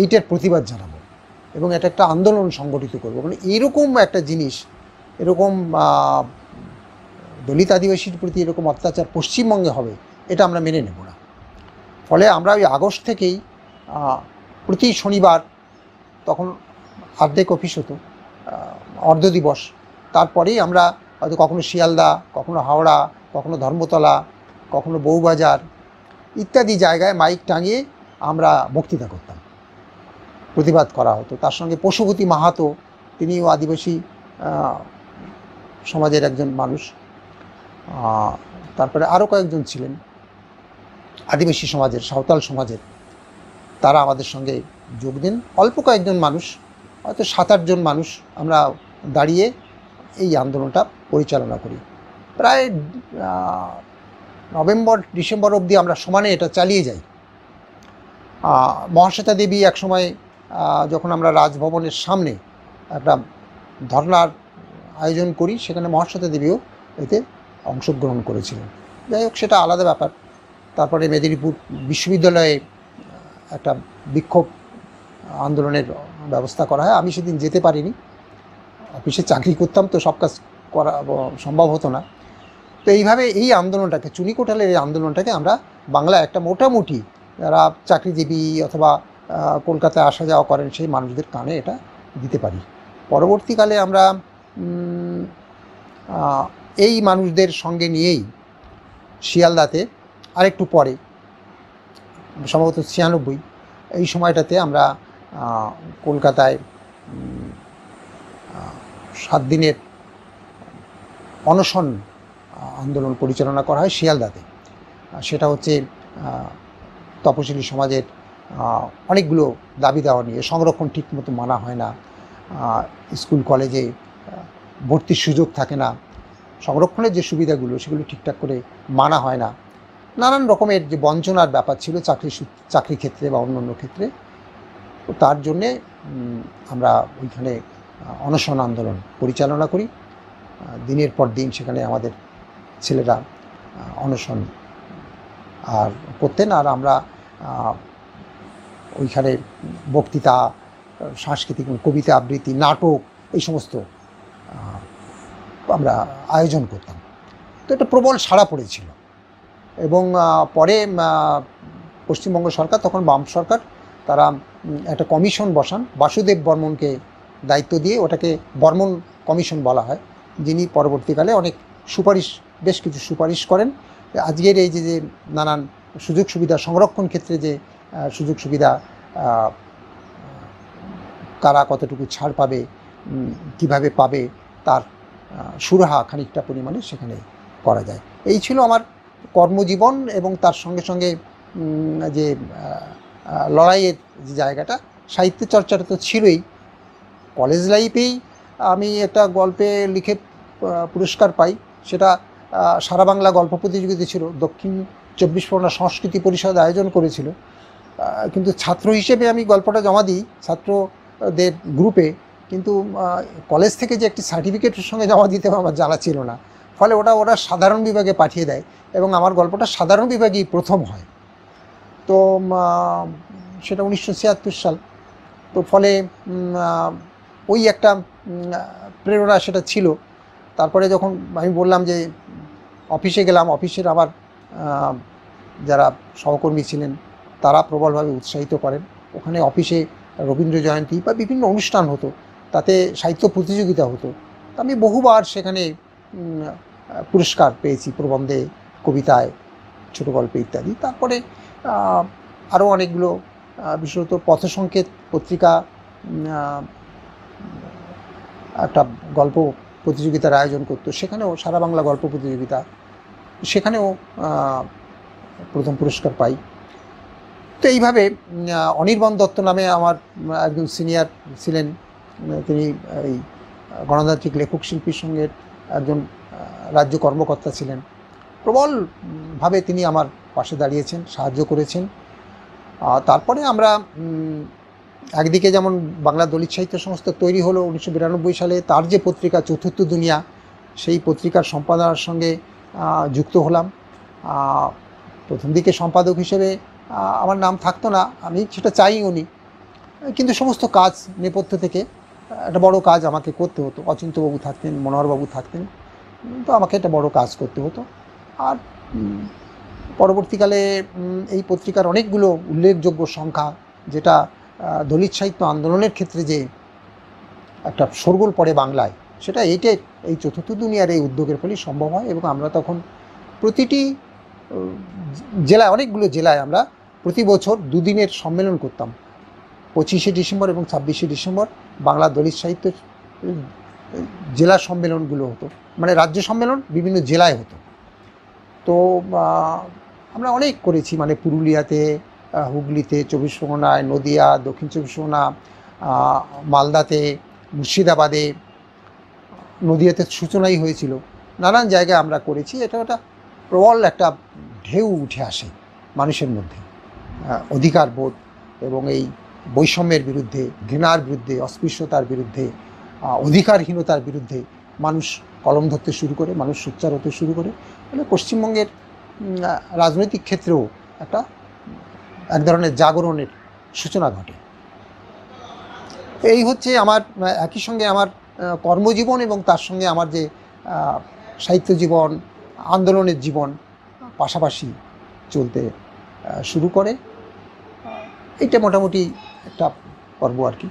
এইটার প্রতিবাদ জানাবো এবং এটা একটা আন্দোলন সংগঠিত করবো। মানে এরকম একটা জিনিস, এরকম দলিত আদিবাসীর প্রতি এরকম অত্যাচার পশ্চিমবঙ্গে হবে, এটা আমরা মেনে নেব না। ফলে আমরা ওই আগস্ট থেকেই প্রতি শনিবার, তখন অর্ধেক অফিস হতো, অর্ধ দিবস, তারপরেই আমরা হয়তো কখনো শিয়ালদা, কখনো হাওড়া, কখনো ধর্মতলা, কখনো বউবাজার ইত্যাদি জায়গায় মাইক টাঙিয়ে আমরা বক্তৃতা করতাম, প্রতিবাদ করা হতো। তার সঙ্গে পশুপতি মাহাতো, তিনিও আদিবাসী সমাজের একজন মানুষ। তারপরে আরও কয়েকজন ছিলেন আদিবাসী সমাজের, সাঁওতাল সমাজের, তারা আমাদের সঙ্গে যোগ দেন। অল্প কয়েকজন মানুষ, হয়তো 7-8 জন মানুষ আমরা দাঁড়িয়ে এই আন্দোলনটা পরিচালনা করি। প্রায় নভেম্বর-ডিসেম্বর অবধি আমরা সমানে এটা চালিয়ে যাই। মহাশ্বেতা দেবী একসময়, যখন আমরা রাজভবনের সামনে একটা ধর্নার আয়োজন করি, সেখানে মহাশ্বেতা দেবীও এতে অংশগ্রহণ করেছিলেন। যাই হোক, সেটা আলাদা ব্যাপার। তারপরে মেদিনীপুর বিশ্ববিদ্যালয়ে একটা বিক্ষোভ আন্দোলনের ব্যবস্থা করা হয়। আমি সেদিন যেতে পারিনি, অফিসে চাকরি করতাম, তো সব কাজ করা সম্ভব হতো না। তো এইভাবে এই আন্দোলনটাকে, চুনি কোটালের এই আন্দোলনটাকে আমরা বাংলায় একটা মোটামুটি যারা চাকরিজীবী অথবা কলকাতায় আসা যাওয়া করেন সেই মানুষদের কানে এটা দিতে পারি। পরবর্তীকালে আমরা এই মানুষদের সঙ্গে নিয়েই শিয়ালদাতে আরেকটু পরে, সম্ভবত 96, এই সময়টাতে আমরা কলকাতায় 7 দিনের অনশন আন্দোলন পরিচালনা করা হয় শিয়ালদাতে। সেটা হচ্ছে তপশিলি সমাজের অনেকগুলো দাবি দেওয়া নিয়ে। সংরক্ষণ ঠিকমতো মানা হয় না, স্কুল কলেজে ভর্তির সুযোগ থাকে না, সংরক্ষণের যে সুবিধাগুলো সেগুলো ঠিকঠাক করে মানা হয় না, নানান রকমের যে বঞ্চনার ব্যাপার ছিল চাকরি ক্ষেত্রে বা অন্য ক্ষেত্রে। তো তার জন্যে আমরা ওইখানে অনশন আন্দোলন পরিচালনা করি। দিনের পর দিন সেখানে আমাদের ছেলেরা অনশন আর করতেন, আর আমরা ওইখানে বক্তৃতা, সাংস্কৃতিক কবিতা আবৃত্তি, নাটক, এই সমস্ত আমরা আয়োজন করতাম। তো এটা প্রবল সাড়া পড়েছিল। এবং পরে পশ্চিমবঙ্গ সরকার, তখন বাম সরকার, তারা একটা কমিশন বসান, বাসুদেব বর্মনকে দায়িত্ব দিয়ে। ওটাকে বর্মন কমিশন বলা হয়, যিনি পরবর্তীকালে অনেক বেশ কিছু সুপারিশ করেন। আজকের এই যে নানান সুযোগ সুবিধা, সংরক্ষণ ক্ষেত্রে যে সুযোগ সুবিধা, কারা কতটুকু ছাড় পাবে, কিভাবে পাবে, তার সুরাহা খানিকটা পরিমাণে সেখানে করা যায়। এই ছিল আমার কর্মজীবন। এবং তার সঙ্গে সঙ্গে যে লড়াইয়ের যে জায়গাটা, সাহিত্য চর্চাটা তো ছিলই। কলেজ লাইফেই আমি একটা গল্পে লিখে পুরস্কার পাই। সেটা সারা বাংলা গল্প প্রতিযোগিতা ছিল, দক্ষিণ 24 পরগনা সংস্কৃতি পরিষদ আয়োজন করেছিল। কিন্তু ছাত্র হিসেবে আমি গল্পটা জমা দিই ছাত্রদের গ্রুপে, কিন্তু কলেজ থেকে যে একটি সার্টিফিকেটের সঙ্গে জমা দিতে হবে আমার জানা ছিল না। ফলে ওরা সাধারণ বিভাগে পাঠিয়ে দেয় এবং আমার গল্পটা সাধারণ বিভাগেই প্রথম হয়। তো সেটা 1976 সাল। তো ফলে ওই একটা প্রেরণা সেটা ছিল। তারপরে যখন আমি বললাম যে অফিসে গেলাম, অফিসের আমার যারা সহকর্মী ছিলেন তারা প্রবলভাবে উৎসাহিত করেন। ওখানে অফিসে রবীন্দ্র জয়ন্তী বা বিভিন্ন অনুষ্ঠান হতো, তাতে সাহিত্য প্রতিযোগিতা হতো। তা আমি বহুবার সেখানে পুরস্কার পেয়েছি, প্রবন্ধে, কবিতায়, ছোটো গল্পে ইত্যাদি। তারপরে আরও অনেকগুলো, বিশেষত পথসংকেত পত্রিকা একটা গল্প প্রতিযোগিতার আয়োজন করতো, সেখানেও সারা বাংলা গল্প প্রতিযোগিতা, সেখানেও প্রথম পুরস্কার পাই। তো এইভাবে অনির্বাণ দত্ত নামে আমার একজন সিনিয়র ছিলেন, তিনি এই গণতান্ত্রিক লেখক শিল্পীর সঙ্গে একজন রাজ্য কর্মকর্তা ছিলেন। প্রবলভাবে তিনি আমার পাশে দাঁড়িয়েছেন, সাহায্য করেছেন। তারপরে আমরা একদিকে যেমন বাংলা দলিত সাহিত্য সংস্থা তৈরি হলো 1992 সালে, তার যে পত্রিকা চতুর্থ দুনিয়া, সেই পত্রিকার সম্পাদনার সঙ্গে যুক্ত হলাম। প্রথম দিকে সম্পাদক হিসেবে আমার নাম থাকতো না, আমি সেটা চাইও নি, কিন্তু সমস্ত কাজ নেপথ্য থেকে একটা বড় কাজ আমাকে করতে হতো। অচিন্ত্যবাবু থাকতেন, মনোহরবাবু থাকতেন, তো আমাকে একটা বড় কাজ করতে হতো। আর পরবর্তীকালে এই পত্রিকার অনেকগুলো উল্লেখযোগ্য সংখ্যা, যেটা দলিত সাহিত্য আন্দোলনের ক্ষেত্রে যে একটা শোরগোল পড়ে বাংলায়, সেটা এই চতুর্থ দুনিয়ার এই উদ্যোগের ফলেই সম্ভব হয়। এবং আমরা তখন প্রতিটি জেলায়, অনেকগুলো জেলায় আমরা প্রতি বছর 2 দিনের সম্মেলন করতাম। 25শে ডিসেম্বর এবং 26শে ডিসেম্বর বাংলা দলিত সাহিত্যের জেলা সম্মেলনগুলো হতো, মানে রাজ্য সম্মেলন বিভিন্ন জেলায় হতো। তো আমরা অনেক করেছি, মানে পুরুলিয়াতে, হুগলিতে, 24 পরগনায়, নদিয়া, দক্ষিণ 24 পরগনা, মালদাতে, মুর্শিদাবাদে, নদিয়াতে সূচনাই হয়েছিল, নানান জায়গায় আমরা করেছি। এটা প্রবল একটা ঢেউ উঠে আসে মানুষের মধ্যে, অধিকার বোধ এবং এই বৈষম্যের বিরুদ্ধে, ঘৃণার বিরুদ্ধে, অস্পৃশ্যতার বিরুদ্ধে, অধিকারহীনতার বিরুদ্ধে মানুষ কলম ধরতে শুরু করে, মানুষ সোচ্চার হতে শুরু করে। ফলে পশ্চিমবঙ্গের রাজনৈতিক ক্ষেত্রেও এক ধরনের জাগরণের সূচনা ঘটে। এই হচ্ছে আমার একই সঙ্গে আমার কর্মজীবন এবং তার সঙ্গে আমার যে সাহিত্য জীবন, আন্দোলনের জীবন পাশাপাশি চলতে শুরু করে। এইটা মোটামুটি একটা পর্ব আর কি।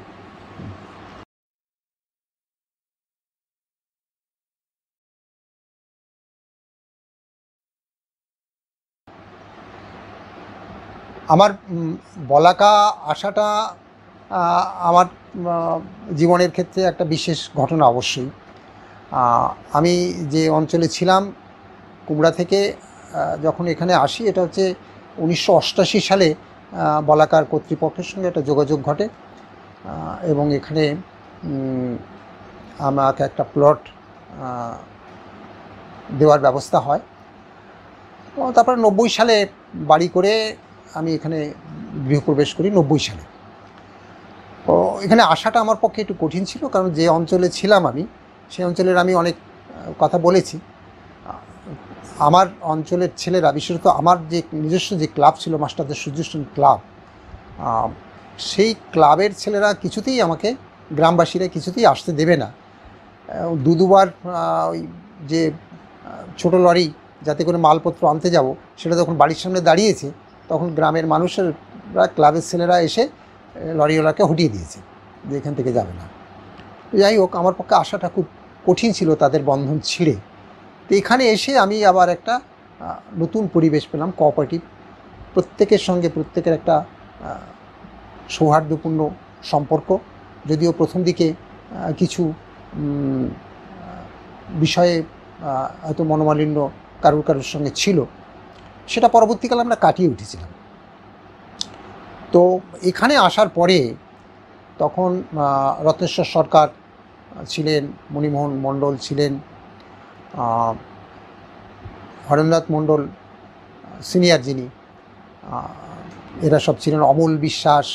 আমার বলাকা আসাটা আমার জীবনের ক্ষেত্রে একটা বিশেষ ঘটনা অবশ্যই। আমি যে অঞ্চলে ছিলাম কুমড়া থেকে যখন এখানে আসি, এটা হচ্ছে 1988 সালে বলাকার কর্তৃপক্ষের সঙ্গে একটা যোগাযোগ ঘটে এবং এখানে আমাকে একটা প্লট দেওয়ার ব্যবস্থা হয়। তারপরে 90 সালে বাড়ি করে আমি এখানে গৃহপ্রবেশ করি 90 সালে। তো এখানে আসাটা আমার পক্ষে একটু কঠিন ছিল, কারণ যে অঞ্চলে ছিলাম আমি সেই অঞ্চলের আমি অনেক কথা বলেছি। আমার অঞ্চলের ছেলেরা, বিশেষত আমার যে নিজস্ব যে ক্লাব ছিল মাস্টারদের সুজেশন ক্লাব, সেই ক্লাবের ছেলেরা কিছুতেই আমাকে, গ্রামবাসীরা কিছুতেই আসতে দেবে না। দুবার ওই যে ছোটো লরি যাতে করে মালপত্র আনতে যাব, সেটা যখন বাড়ির সামনে দাঁড়িয়েছে তখন গ্রামের মানুষেরা, ক্লাবের ছেলেরা এসে লরিওয়ালাকে হটিয়ে দিয়েছে যে এখান থেকে যাবে না। যাই হোক, আমার পক্ষে আসাটা খুব কঠিন ছিল তাদের বন্ধন ছিঁড়ে। তো এখানে এসে আমি আবার একটা নতুন পরিবেশ পেলাম, কোঅপারেটিভ। প্রত্যেকের সঙ্গে প্রত্যেকের একটা সৌহার্দ্যপূর্ণ সম্পর্ক। যদিও প্রথম দিকে কিছু বিষয়ে হয়তো মনোমালিন্য কারুর সঙ্গে ছিল, সেটা পরবর্তীকালে আমরা কাটিয়ে উঠেছিলাম। তো এখানে আসার পরে তখন রত্নেশ্বর সরকার ছিলেন, মণিমোহন মণ্ডল ছিলেন, হরেন্দ্রনাথ মণ্ডল সিনিয়র যিনি, এরা সব ছিলেন, অমল বিশ্বাস,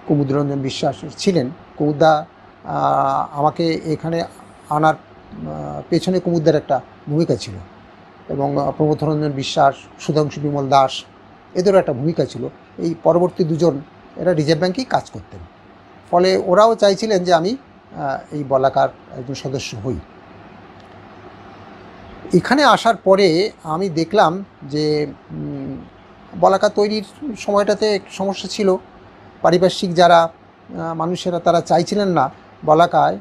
কুমুদরঞ্জন বিশ্বাস ছিলেন। কুমুদা আমাকে এখানে আনার পেছনে কুমুদার একটা ভূমিকা ছিল, এবং প্রমথরঞ্জন বিশ্বাস, সুধাংশু বিমল দাস, এদেরও একটা ভূমিকা ছিল। এই পরবর্তী দুজন এরা রিজার্ভ ব্যাঙ্কেই কাজ করতেন, ফলে ওরাও চাইছিলেন যে আমি এই বলাকার একজন সদস্য হই। এখানে আসার পরে আমি দেখলাম যে বলাকা তৈরির সময়টাতে সমস্যা ছিল। পারিপার্শ্বিক যারা মানুষেরা তারা চাইছিলেন না বলাকায়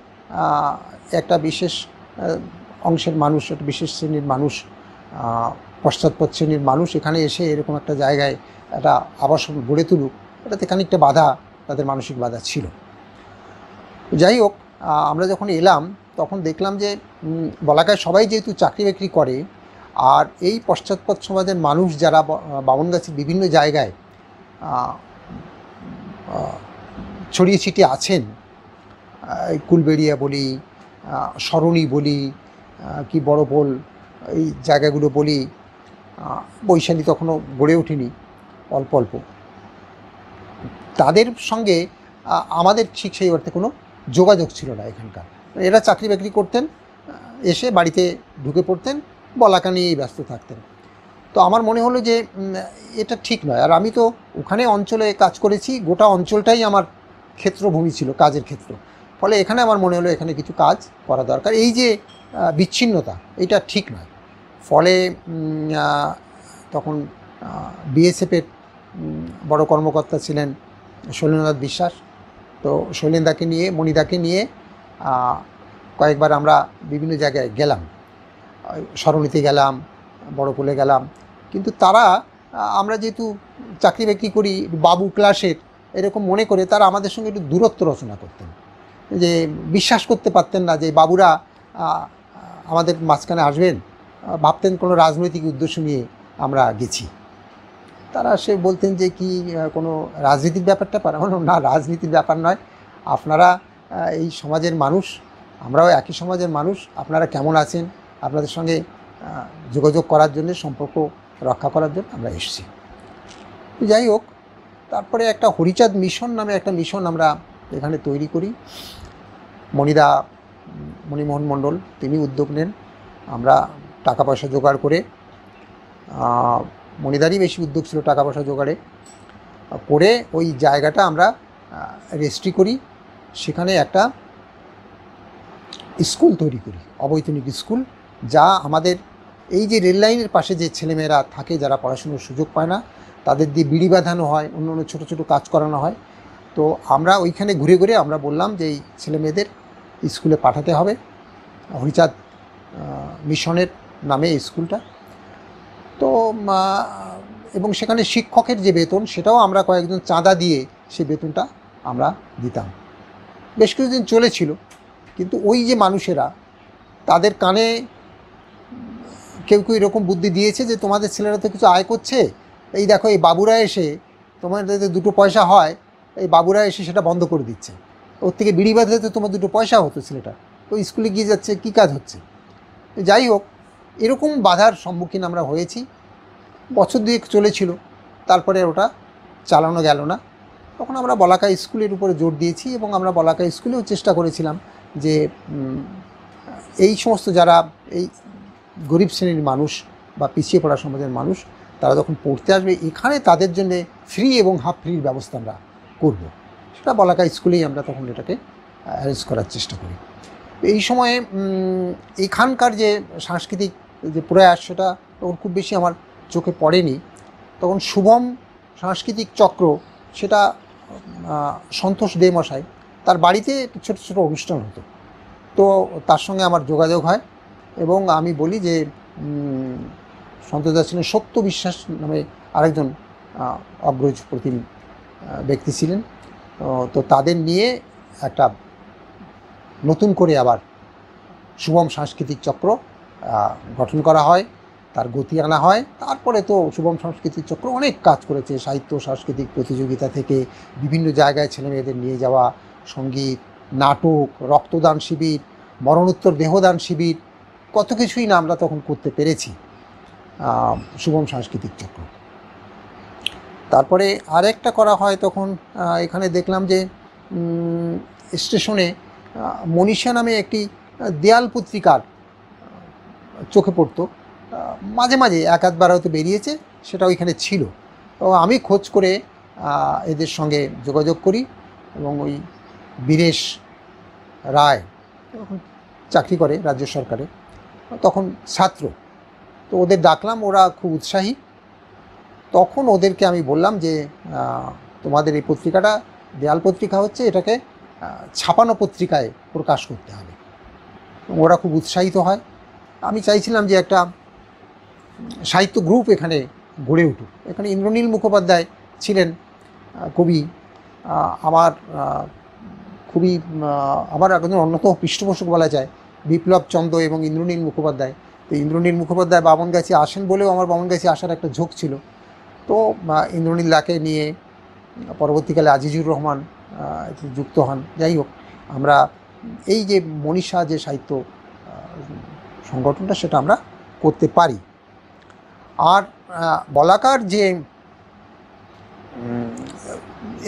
একটা বিশেষ অংশের মানুষ, একটা বিশেষ শ্রেণীর মানুষ, পশ্চাৎপদ শ্রেণীর মানুষ এখানে এসে এরকম একটা জায়গায় একটা আবাসন গড়ে তুলুক, এটাতে খানিকটা বাধা, তাদের মানসিক বাধা ছিল। যাই হোক, আমরা যখন এলাম তখন দেখলাম যে বলাকায় সবাই যেহেতু চাকরি বাকরি করে, আর এই পশ্চাৎপদ সমাজের মানুষ যারা বামনগাছির বিভিন্ন জায়গায় ছড়িয়ে ছিটিয়ে আছেন, কুলবেড়িয়া বলি, সরণি বলি, কি বড়পোল, এই জায়গাগুলো বলি, বৈশালী তখনও গড়ে ওঠেনি, অল্প অল্প, তাদের সঙ্গে আমাদের ঠিক সেই অর্থে কোনো যোগাযোগ ছিল না এখানকার। এরা চাকরি বাকরি করতেন, এসে বাড়িতে ঢুকে পড়তেন, বলাকা নিয়েই ব্যস্ত থাকতেন। তো আমার মনে হলো যে এটা ঠিক নয়। আর আমি তো ওখানে অঞ্চলে কাজ করেছি, গোটা অঞ্চলটাই আমার ক্ষেত্রভূমি ছিল, কাজের ক্ষেত্র। ফলে এখানে আমার মনে হলো এখানে কিছু কাজ করা দরকার। এই যে বিচ্ছিন্নতা, এটা ঠিক নয়। ফলে তখন বিএসএফের বড় কর্মকর্তা ছিলেন শৈলেন্দ্রনাথ বিশ্বাস। তো শৈলেন্দাকে নিয়ে, মণিদাকে নিয়ে কয়েকবার আমরা বিভিন্ন জায়গায় গেলাম, সরণিতে গেলাম, বড়পোলে গেলাম। কিন্তু তারা, আমরা যেহেতু চাকরি বাকরি করি বাবু ক্লাসের এরকম মনে করে, তারা আমাদের সঙ্গে একটু দূরত্ব রচনা করতেন, যে বিশ্বাস করতে পারতেন না যে বাবুরা আমাদের মাঝখানে আসবেন। ভাবতেন কোনো রাজনৈতিক উদ্দেশ্য নিয়ে আমরা গেছি। তারা সে বলতেন যে কি কোনো রাজনীতির ব্যাপারটা পারে না, রাজনীতির ব্যাপার নয়, আপনারা এই সমাজের মানুষ, আমরাও একই সমাজের মানুষ, আপনারা কেমন আছেন, আপনাদের সঙ্গে যোগাযোগ করার জন্য, সম্পর্ক রক্ষা করার জন্য আমরা এসেছি। যাই হোক, তারপরে একটা হরিচাঁদ মিশন নামে একটা মিশন আমরা এখানে তৈরি করি। মণিদা, মণিমোহন মণ্ডল, তিনি উদ্যোগ নেন। আমরা টাকা পয়সা জোগাড় করে, মণিদারই বেশি উদ্যোগ ছিল টাকা পয়সা জোগাড়ে করে, ওই জায়গাটা আমরা রেজিস্ট্রি করি, সেখানে একটা স্কুল তৈরি করি, অবৈতনিক স্কুল, যা আমাদের এই যে রেল লাইনের পাশে যে ছেলেমেয়েরা থাকে যারা পড়াশুনোর সুযোগ পায় না, তাদের দিয়ে বিড়ি বাঁধানো হয়, অন্য অন্য ছোটো ছোটো কাজ করানো হয়। তো আমরা ওইখানে ঘুরে ঘুরে আমরা বললাম যে এই ছেলেমেয়েদের স্কুলে পাঠাতে হবে, হরিচাঁদ মিশনের নামে এই স্কুলটা। তো এবং সেখানে শিক্ষকের যে বেতন সেটাও আমরা কয়েকজন চাঁদা দিয়ে সেই বেতনটা আমরা দিতাম। বেশ কিছুদিন চলেছিল, কিন্তু ওই যে মানুষেরা, তাদের কানে কেউ কেউ এরকম বুদ্ধি দিয়েছে যে তোমাদের ছেলেরা তো কিছু আয় করছে, এই দেখো এই বাবুরা এসে, তোমাদের দুটো পয়সা হয়, এই বাবুরা এসে সেটা বন্ধ করে দিচ্ছে, ওর থেকে বিড়ি বাঁধলে তো তোমার দুটো পয়সা হতো, ছেলেটা ওই স্কুলে গিয়ে যাচ্ছে, কী কাজ হচ্ছে। যাই হোক, এরকম বাধার সম্মুখীন আমরা হয়েছি। বছর দুয়েক চলেছিল, তারপরে ওটা চালানো গেল না। তখন আমরা বলাকা স্কুলের উপরে জোর দিয়েছি এবং আমরা বলাকা স্কুলেও চেষ্টা করেছিলাম যে এই সমস্ত যারা এই গরিব শ্রেণীর মানুষ বা পিছিয়ে পড়া সমাজের মানুষ, তারা যখন পড়তে আসবে এখানে তাদের জন্যে ফ্রি এবং হাফ ফ্রির ব্যবস্থা আমরা করব। সেটা বলাকা স্কুলেই আমরা তখন এটাকে অ্যারেঞ্জ করার চেষ্টা করি। এই সময়ে এখানকার যে সাংস্কৃতিক যে প্রয়াস, সেটা তখন খুব বেশি আমার চোখে পড়েনি। তখন শুভম সাংস্কৃতিক চক্র, সেটা সন্তোষ দে মশাই, তার বাড়িতে ছোটো ছোটো অনুষ্ঠান হতো, তো তার সঙ্গে আমার যোগাযোগ হয় এবং আমি বলি যে সন্তোষ দা ছিলেন সত্য বিশ্বাস নামে আরেকজন অগ্রজ প্রতিম ব্যক্তি ছিলেন, তো তাদের নিয়ে একটা নতুন করে আবার শুভম সাংস্কৃতিক চক্র গঠন করা হয়, তার গতি আনা হয়। তারপরে তো শুভম সাংস্কৃতিক চক্র অনেক কাজ করেছে, সাহিত্য সাংস্কৃতিক প্রতিযোগিতা থেকে বিভিন্ন জায়গায় ছেলেমেয়েদের নিয়ে যাওয়া, সঙ্গীত, নাটক, রক্তদান শিবির, মরণোত্তর দেহদান শিবির, কত কিছুই না আমরা তখন করতে পেরেছি শুভম সাংস্কৃতিক চক্র। তারপরে আরেকটা করা হয় তখন, এখানে দেখলাম যে স্টেশনে মনীষা নামে একটি দেয়াল পত্রিকার চোখে পড়তো, মাঝে মাঝে এক আধবার হয়তো বেরিয়েছে, সেটা ওইখানে ছিল। তো আমি খোঁজ করে এদের সঙ্গে যোগাযোগ করি এবং ওই বীরেশ রায় তখন চাকরি করে রাজ্য সরকারে, তখন ছাত্র, তো ওদের ডাকলাম, ওরা খুব উৎসাহী। তখন ওদেরকে আমি বললাম যে তোমাদের এই পত্রিকাটা দেয়াল পত্রিকা হচ্ছে, এটাকে ছাপানো পত্রিকায় প্রকাশ করতে হবে। ওরা খুব উৎসাহিত হয়। আমি চাইছিলাম যে একটা সাহিত্য গ্রুপ এখানে গড়ে উঠুক। এখানে ইন্দ্রনীল মুখোপাধ্যায় ছিলেন কবি, আমার খুবই আমার একজন অন্যতম পৃষ্ঠপোষক বলা যায়, বিপ্লব চন্দ্র এবং ইন্দ্রনীল মুখোপাধ্যায়। তো ইন্দ্রনীল মুখোপাধ্যায় বামনগাছি আসেন বলেও আমার বামনগাছি আসার একটা ঝোঁক ছিল। তো ইন্দ্রনীল দাকে নিয়ে পরবর্তীকালে আজিজুর রহমান যুক্ত হন। যাই হোক, আমরা এই যে মনীষা যে সাহিত্য সংগঠনটা, সেটা আমরা করতে পারি। আর বলাকার যে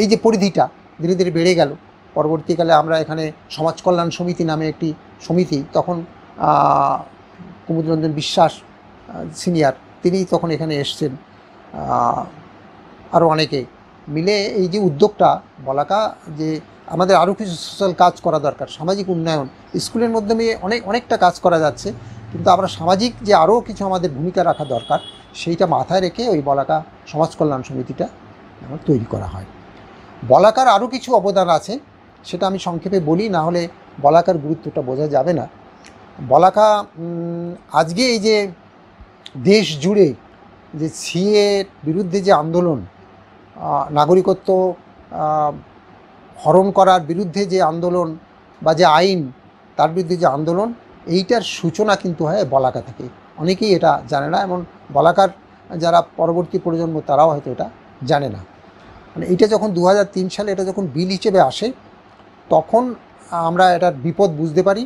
এই যে পরিধিটা ধীরে ধীরে বেড়ে গেল, পরবর্তীকালে আমরা এখানে সমাজ কল্যাণ সমিতি নামে একটি সমিতি, তখন কুমুদরঞ্জন বিশ্বাস সিনিয়র, তিনি তখন এখানে এসছেন, আরও অনেকে মিলে এই যে উদ্যোগটা বলাকা, যে আমাদের আরও কিছু সোশ্যাল কাজ করা দরকার, সামাজিক উন্নয়ন, স্কুলের মাধ্যমে অনেকটা কাজ করা যাচ্ছে, কিন্তু আমরা সামাজিক যে আরও কিছু আমাদের ভূমিকা রাখা দরকার, সেইটা মাথায় রেখে ওই বলাকা সমাজ কল্যাণ সমিতিটা আমার তৈরি করা হয়। বলাকার আরও কিছু অবদান আছে, সেটা আমি সংক্ষেপে বলি, না হলে বলাকার গুরুত্বটা বোঝা যাবে না। বলাকা আজকে এই যে দেশ জুড়ে যে সিএর বিরুদ্ধে যে আন্দোলন, নাগরিকত্ব হরণ করার বিরুদ্ধে যে আন্দোলন বা যে আইন, তার বিরুদ্ধে যে আন্দোলন, এইটার সূচনা কিন্তু হয় বলাকা থেকে। অনেকেই এটা জানে না, এবং বলাকার যারা পরবর্তী প্রজন্ম তারাও হয়তো এটা জানে না। মানে এইটা যখন 2003 সালে এটা যখন বিল হিসেবে আসে, তখন আমরা এটার বিপদ বুঝতে পারি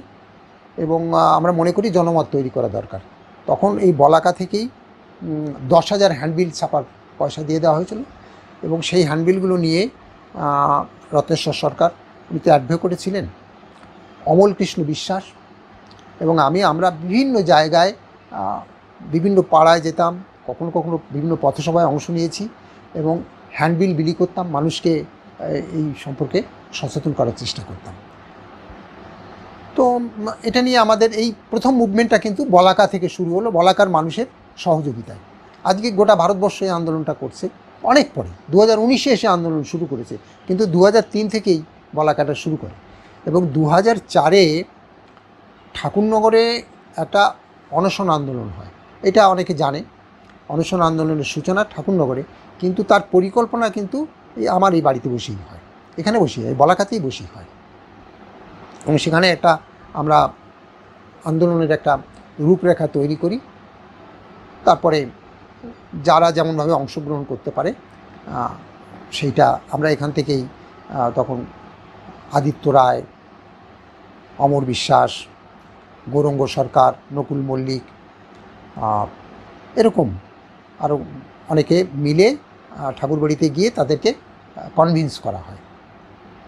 এবং আমরা মনে করি জনমত তৈরি করা দরকার। তখন এই বলাকা থেকেই 10,000 হ্যান্ডবিল ছাপার পয়সা দিয়ে দেওয়া হয়েছিল এবং সেই হ্যান্ডবিলগুলো নিয়ে রত্নেশ্বর সরকার, উনি তো অ্যাডভোকেট ছিলেন, অমল কৃষ্ণ বিশ্বাস এবং আমরা বিভিন্ন জায়গায় বিভিন্ন পাড়ায় যেতাম, কখনো কখনো বিভিন্ন পথসভায় অংশ নিয়েছি এবং হ্যান্ডবিল বিলি করতাম, মানুষকে এই সম্পর্কে সচেতন করার চেষ্টা করতাম। তো এটা নিয়ে আমাদের এই প্রথম মুভমেন্টটা কিন্তু বলাকা থেকে শুরু হলো, বলাকার মানুষের সহযোগিতায়। আজকে গোটা ভারতবর্ষ এই আন্দোলনটা করছে, অনেক পরে 2019-এ এসে আন্দোলন শুরু করেছে, কিন্তু 2003 থেকেই বলাকাটা শুরু করে। এবং 2004-এ ঠাকুরনগরে একটা অনশন আন্দোলন হয়, এটা অনেকে জানে। অনশন আন্দোলনের সূচনা ঠাকুরনগরে, কিন্তু তার পরিকল্পনা কিন্তু আমার এই বাড়িতে বসেই হয়, এখানে বসেই হয়, বলাকাতেই বসেই হয়। এবং সেখানে একটা আমরা আন্দোলনের একটা রূপরেখা তৈরি করি। তারপরে যারা যেমনভাবে অংশগ্রহণ করতে পারে সেইটা আমরা এখান থেকেই তখন আদিত্য রায়, অমর বিশ্বাস, গৌরঙ্গ সরকার, নকুল মল্লিক, এরকম আরও অনেকে মিলে ঠাকুরবাড়িতে গিয়ে তাদেরকে কনভিন্স করা হয়।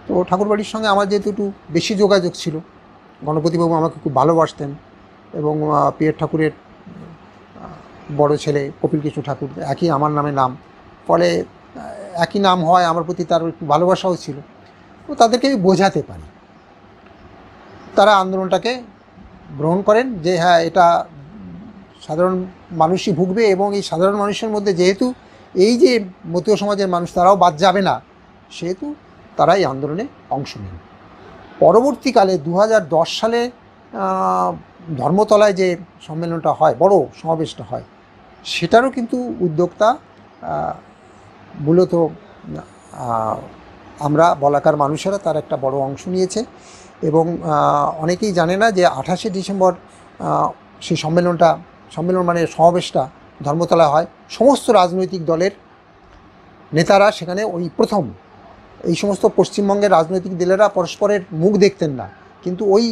তো ঠাকুরবাড়ির সঙ্গে আমার যেহেতু একটু বেশি যোগাযোগ ছিল, গণপতিবাবু আমাকে খুব ভালোবাসতেন, এবং পিয়ের ঠাকুরের বড় ছেলে কপিল কৃষ্ণ ঠাকুর, একই আমার নামে নাম, ফলে একই নাম হয়, আমার প্রতি তার একটু ভালোবাসাও ছিল। তো তাদেরকে আমি বোঝাতে পারি, তারা আন্দোলনটাকে গ্রহণ করেন যে হ্যাঁ, এটা সাধারণ মানুষই ভুগবে, এবং এই সাধারণ মানুষের মধ্যে যেহেতু এই যে মতীয় সমাজের মানুষ তারাও বাদ যাবে না, সেহেতু তারা এই আন্দোলনে অংশ নেন। পরবর্তীকালে 2010 সালে ধর্মতলায় যে সম্মেলনটা হয়, বড় সমাবেশটা হয়, সেটারও কিন্তু উদ্যোক্তা মূলত আমরা বলাকার মানুষেরা তার একটা বড় অংশ নিয়েছে। এবং অনেকেই জানে না যে 28শে ডিসেম্বর সেই সম্মেলন মানে সমাবেশটা ধর্মতলায় হয়। সমস্ত রাজনৈতিক দলের নেতারা সেখানে ওই প্রথম, এই সমস্ত পশ্চিমবঙ্গের রাজনৈতিক দলেরা পরস্পরের মুখ দেখতেন না, কিন্তু ওই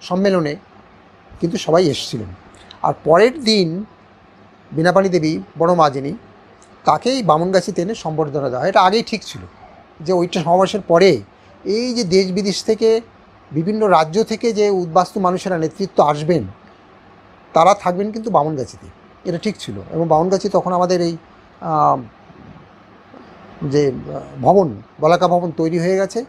সম্মেলনে কিন্তু সবাই এসেছিলেন। আর পরের দিন বীণাপাণি দেবী, বড় মা যিনি, তাকেই বামনগাছিতে এনে সম্বর্ধনা দেওয়া হয়। এটা আগেই ঠিক ছিল যে ওইটা সমাবেশের পরে এই যে দেশ বিদেশ থেকে, বিভিন্ন রাজ্য থেকে যে উদ্বাস্তু মানুষেরা নেতৃত্ব আসবেন, তারা থাকবেন কিন্তু বামনগাছিতে, এটা ঠিক ছিল। এবং বামনগাছি তখন আমাদের এই যে ভবন, বলাকা ভবন তৈরি হয়ে গেছে।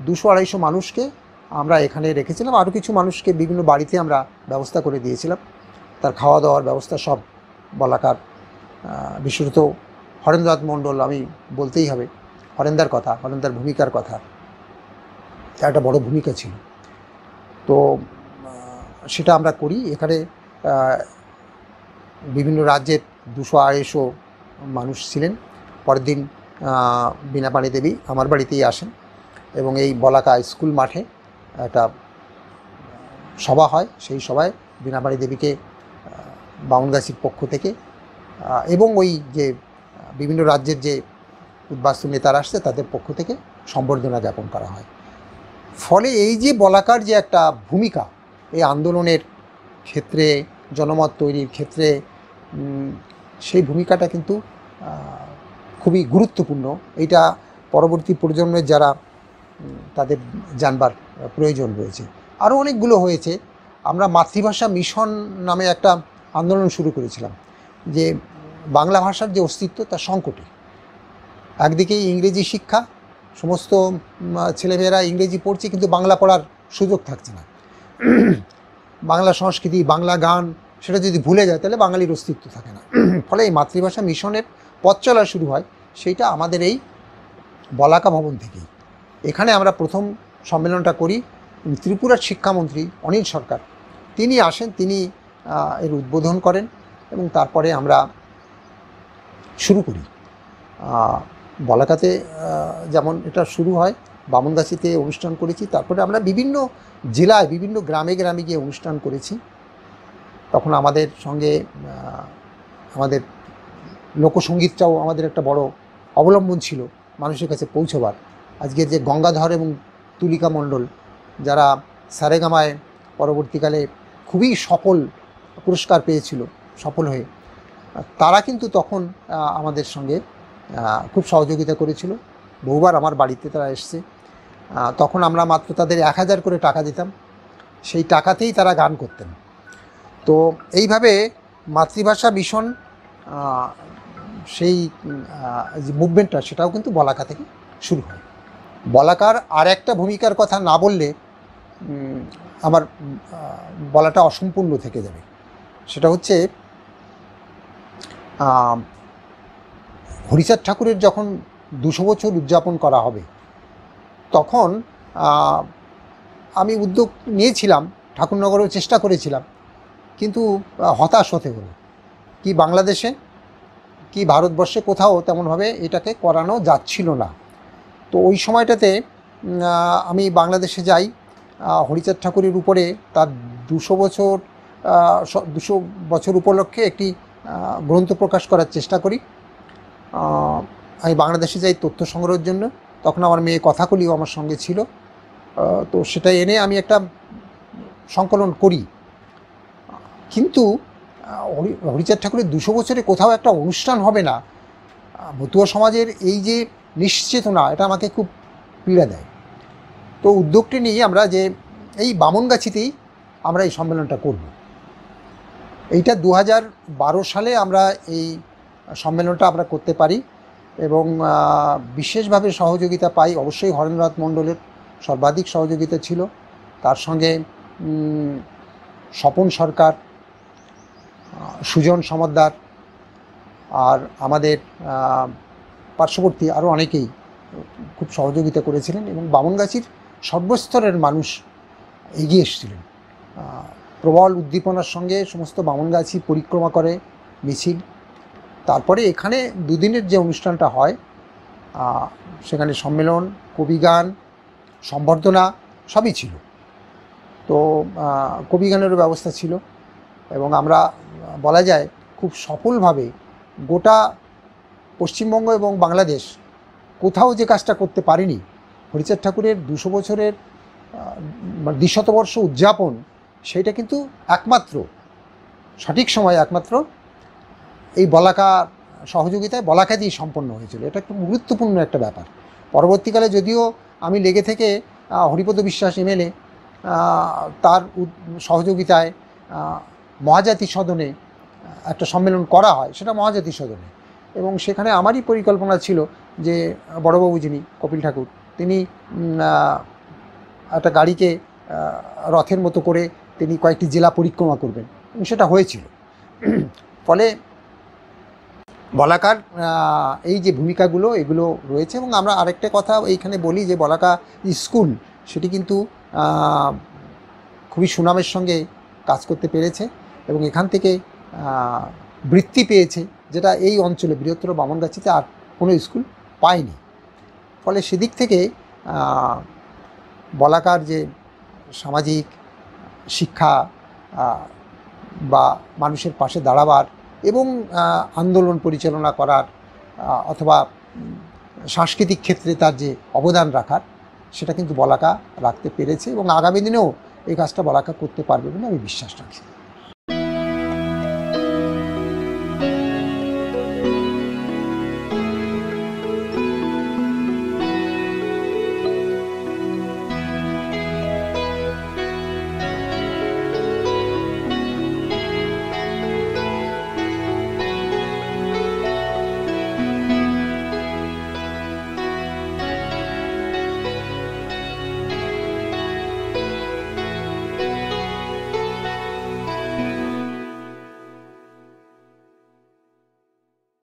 200-250 মানুষকে আমরা এখানে রেখেছিলাম, আরও কিছু মানুষকে বিভিন্ন বাড়িতে আমরা ব্যবস্থা করে দিয়েছিলাম, তার খাওয়া দাওয়ার ব্যবস্থা সব বলাকার। বিশেষত হরেন্দ্রনাথ মণ্ডল, আমি বলতেই হবে হরেন্দার কথা, হরেন্দার ভূমিকার কথা, একটা বড় ভূমিকা ছিল। তো সেটা আমরা করি। এখানে বিভিন্ন রাজ্যের 200-250 মানুষ ছিলেন। পরের দিন বীণাপাণি দেবী আমার বাড়িতেই আসেন, এবং এই বলাকা স্কুল মাঠে একটা সভা হয়। সেই সভায় বীণাপাণি দেবীকে বামনগাছির পক্ষ থেকে এবং ওই যে বিভিন্ন রাজ্যের যে উদ্বাস্তু নেতারা আসছে তাদের পক্ষ থেকে সম্বর্ধনা জ্ঞাপন করা হয়। ফলে এই যে বলাকার যে একটা ভূমিকা এই আন্দোলনের ক্ষেত্রে, জনমত তৈরির ক্ষেত্রে, সেই ভূমিকাটা কিন্তু খুবই গুরুত্বপূর্ণ। এইটা পরবর্তী প্রজন্মের যারা, তাদের জানবার প্রয়োজন রয়েছে। আরও অনেকগুলো হয়েছে। আমরা মাতৃভাষা মিশন নামে একটা আন্দোলন শুরু করেছিলাম, যে বাংলা ভাষার যে অস্তিত্ব তার সংকটে। একদিকেই ইংরেজি শিক্ষা, সমস্ত ছেলেমেয়েরা ইংরেজি পড়ছে, কিন্তু বাংলা পড়ার সুযোগ থাকছে না। বাংলা সংস্কৃতি, বাংলা গান, সেটা যদি ভুলে যায় তাহলে বাঙালির অস্তিত্ব থাকে না। ফলে এই মাতৃভাষা মিশনের পথ চলা শুরু হয়, সেইটা আমাদের এই বলাকা ভবন থেকেই। এখানে আমরা প্রথম সম্মেলনটা করি। ত্রিপুরার শিক্ষামন্ত্রী অনিল সরকার তিনি আসেন, তিনি এর উদ্বোধন করেন, এবং তারপরে আমরা শুরু করি। বলাকাতে যেমন এটা শুরু হয়, বামনগাছিতে অনুষ্ঠান করেছি, তারপরে আমরা বিভিন্ন জেলায়, বিভিন্ন গ্রামে গ্রামে গিয়ে অনুষ্ঠান করেছি। তখন আমাদের সঙ্গে আমাদের লোকসঙ্গীতটাও আমাদের একটা বড় অবলম্বন ছিল মানুষের কাছে পৌঁছবার। আজকে যে গঙ্গাধর এবং তুলিকা মণ্ডল, যারা সারেগামায় পরবর্তীকালে খুবই সফল পুরস্কার পেয়েছিল সফল হয়ে, তারা কিন্তু তখন আমাদের সঙ্গে খুব সহযোগিতা করেছিল। বহুবার আমার বাড়িতে তারা এসছে। তখন আমরা মাত্র তাদের 1000 করে টাকা দিতাম, সেই টাকাতেই তারা গান করতেন। তো এইভাবে মাতৃভাষা মিশন, সেই যে মুভমেন্টটা, সেটাও কিন্তু বলাকা থেকে শুরু হয়। বলাকার আর একটা ভূমিকার কথা না বললে আমার বলাটা অসম্পূর্ণ থেকে যাবে। সেটা হচ্ছে হরিচাঁদ ঠাকুরের যখন 200 বছর উদযাপন করা হবে, তখন আমি উদ্যোগ নিয়েছিলাম, ঠাকুরনগরেও চেষ্টা করেছিলাম, কিন্তু হতাশ হতে হলো। কি বাংলাদেশে কি ভারতবর্ষে কোথাও তেমনভাবে এটাকে করানো যাচ্ছিল না। তো ওই সময়টাতে আমি বাংলাদেশে যাই, হরিচাঁদ ঠাকুরের উপরে তার 200 বছর উপলক্ষে একটি গ্রন্থ প্রকাশ করার চেষ্টা করি। আমি বাংলাদেশে যাই তথ্য সংগ্রহের জন্য। তখন আমার মেয়ে কথাকলিও আমার সঙ্গে ছিল। তো সেটা এনে আমি একটা সংকলন করি। কিন্তু হরিচাঁদ ঠাকুরের 200 বছরে কোথাও একটা অনুষ্ঠান হবে না, মতুয়া সমাজের এই যে নিশ্চেতনা, এটা আমাকে খুব পীড়া দেয়। তো উদ্যোগটি নিয়ে আমরা যে এই বামনগাছিতেই আমরা এই সম্মেলনটা করব। এইটা 2012 সালে আমরা এই সম্মেলনটা আমরা করতে পারি এবং বিশেষভাবে সহযোগিতা পাই। অবশ্যই হরেন্দ্রনাথ মণ্ডলের সর্বাধিক সহযোগিতা ছিল, তার সঙ্গে স্বপন সরকার, সুজন সমদ্দার, আর আমাদের পার্শ্ববর্তী আরও অনেকেই খুব সহযোগিতা করেছিলেন এবং বামনগাছির সর্বস্তরের মানুষ এগিয়ে এসেছিলেন। প্রবল উদ্দীপনার সঙ্গে সমস্ত বামনগাছি পরিক্রমা করে মিছিল। তারপরে এখানে দুদিনের যে অনুষ্ঠানটা হয়, সেখানে সম্মেলন, কবিগান, সম্বর্ধনা সবই ছিল। তো কবিগানেরও ব্যবস্থা ছিল এবং আমরা বলা যায় খুব সফলভাবে গোটা পশ্চিমবঙ্গ এবং বাংলাদেশ কোথাও যে কাজটা করতে পারিনি, হরিচাঁদ ঠাকুরের 200 বছরের দ্বিশতবর্ষ উদযাপন, সেইটা কিন্তু একমাত্র সঠিক সময় একমাত্র এই বলাকা সহযোগিতায় বলাকাতেই সম্পন্ন হয়েছিল। এটা একটা গুরুত্বপূর্ণ একটা ব্যাপার। পরবর্তীকালে যদিও আমি লেগে থেকে হরিপদ বিশ্বাস এমএলএ, তার সহযোগিতায় মহাজাতি সদনে একটা সম্মেলন করা হয়, সেটা মহাজাতি সদনে, এবং সেখানে আমারই পরিকল্পনা ছিল যে বড়বাবু যিনি কপিল ঠাকুর, তিনি একটা গাড়িকে রথের মতো করে তিনি কয়েকটি জেলা পরিক্রমা করবেন, এবং সেটা হয়েছিল। ফলে বলাকার এই যে ভূমিকাগুলো এগুলো রয়েছে। এবং আমরা আরেকটা কথা এইখানে বলি যে বলাকা স্কুল, সেটি কিন্তু খুবই সুনামের সঙ্গে কাজ করতে পেরেছে এবং এখান থেকে বৃত্তি পেয়েছে, যেটা এই অঞ্চলে বৃহত্তর বামনগাছিতে আর কোনো স্কুল পায়নি। ফলে সেদিক থেকে বলাকার যে সামাজিক শিক্ষা বা মানুষের পাশে দাঁড়াবার এবং আন্দোলন পরিচালনা করার অথবা সাংস্কৃতিক ক্ষেত্রে তার যে অবদান রাখার, সেটা কিন্তু বলাকা রাখতে পেরেছে এবং আগামী দিনেও এই কাজটা বলাকা করতে পারবে বলে আমি বিশ্বাস রাখি।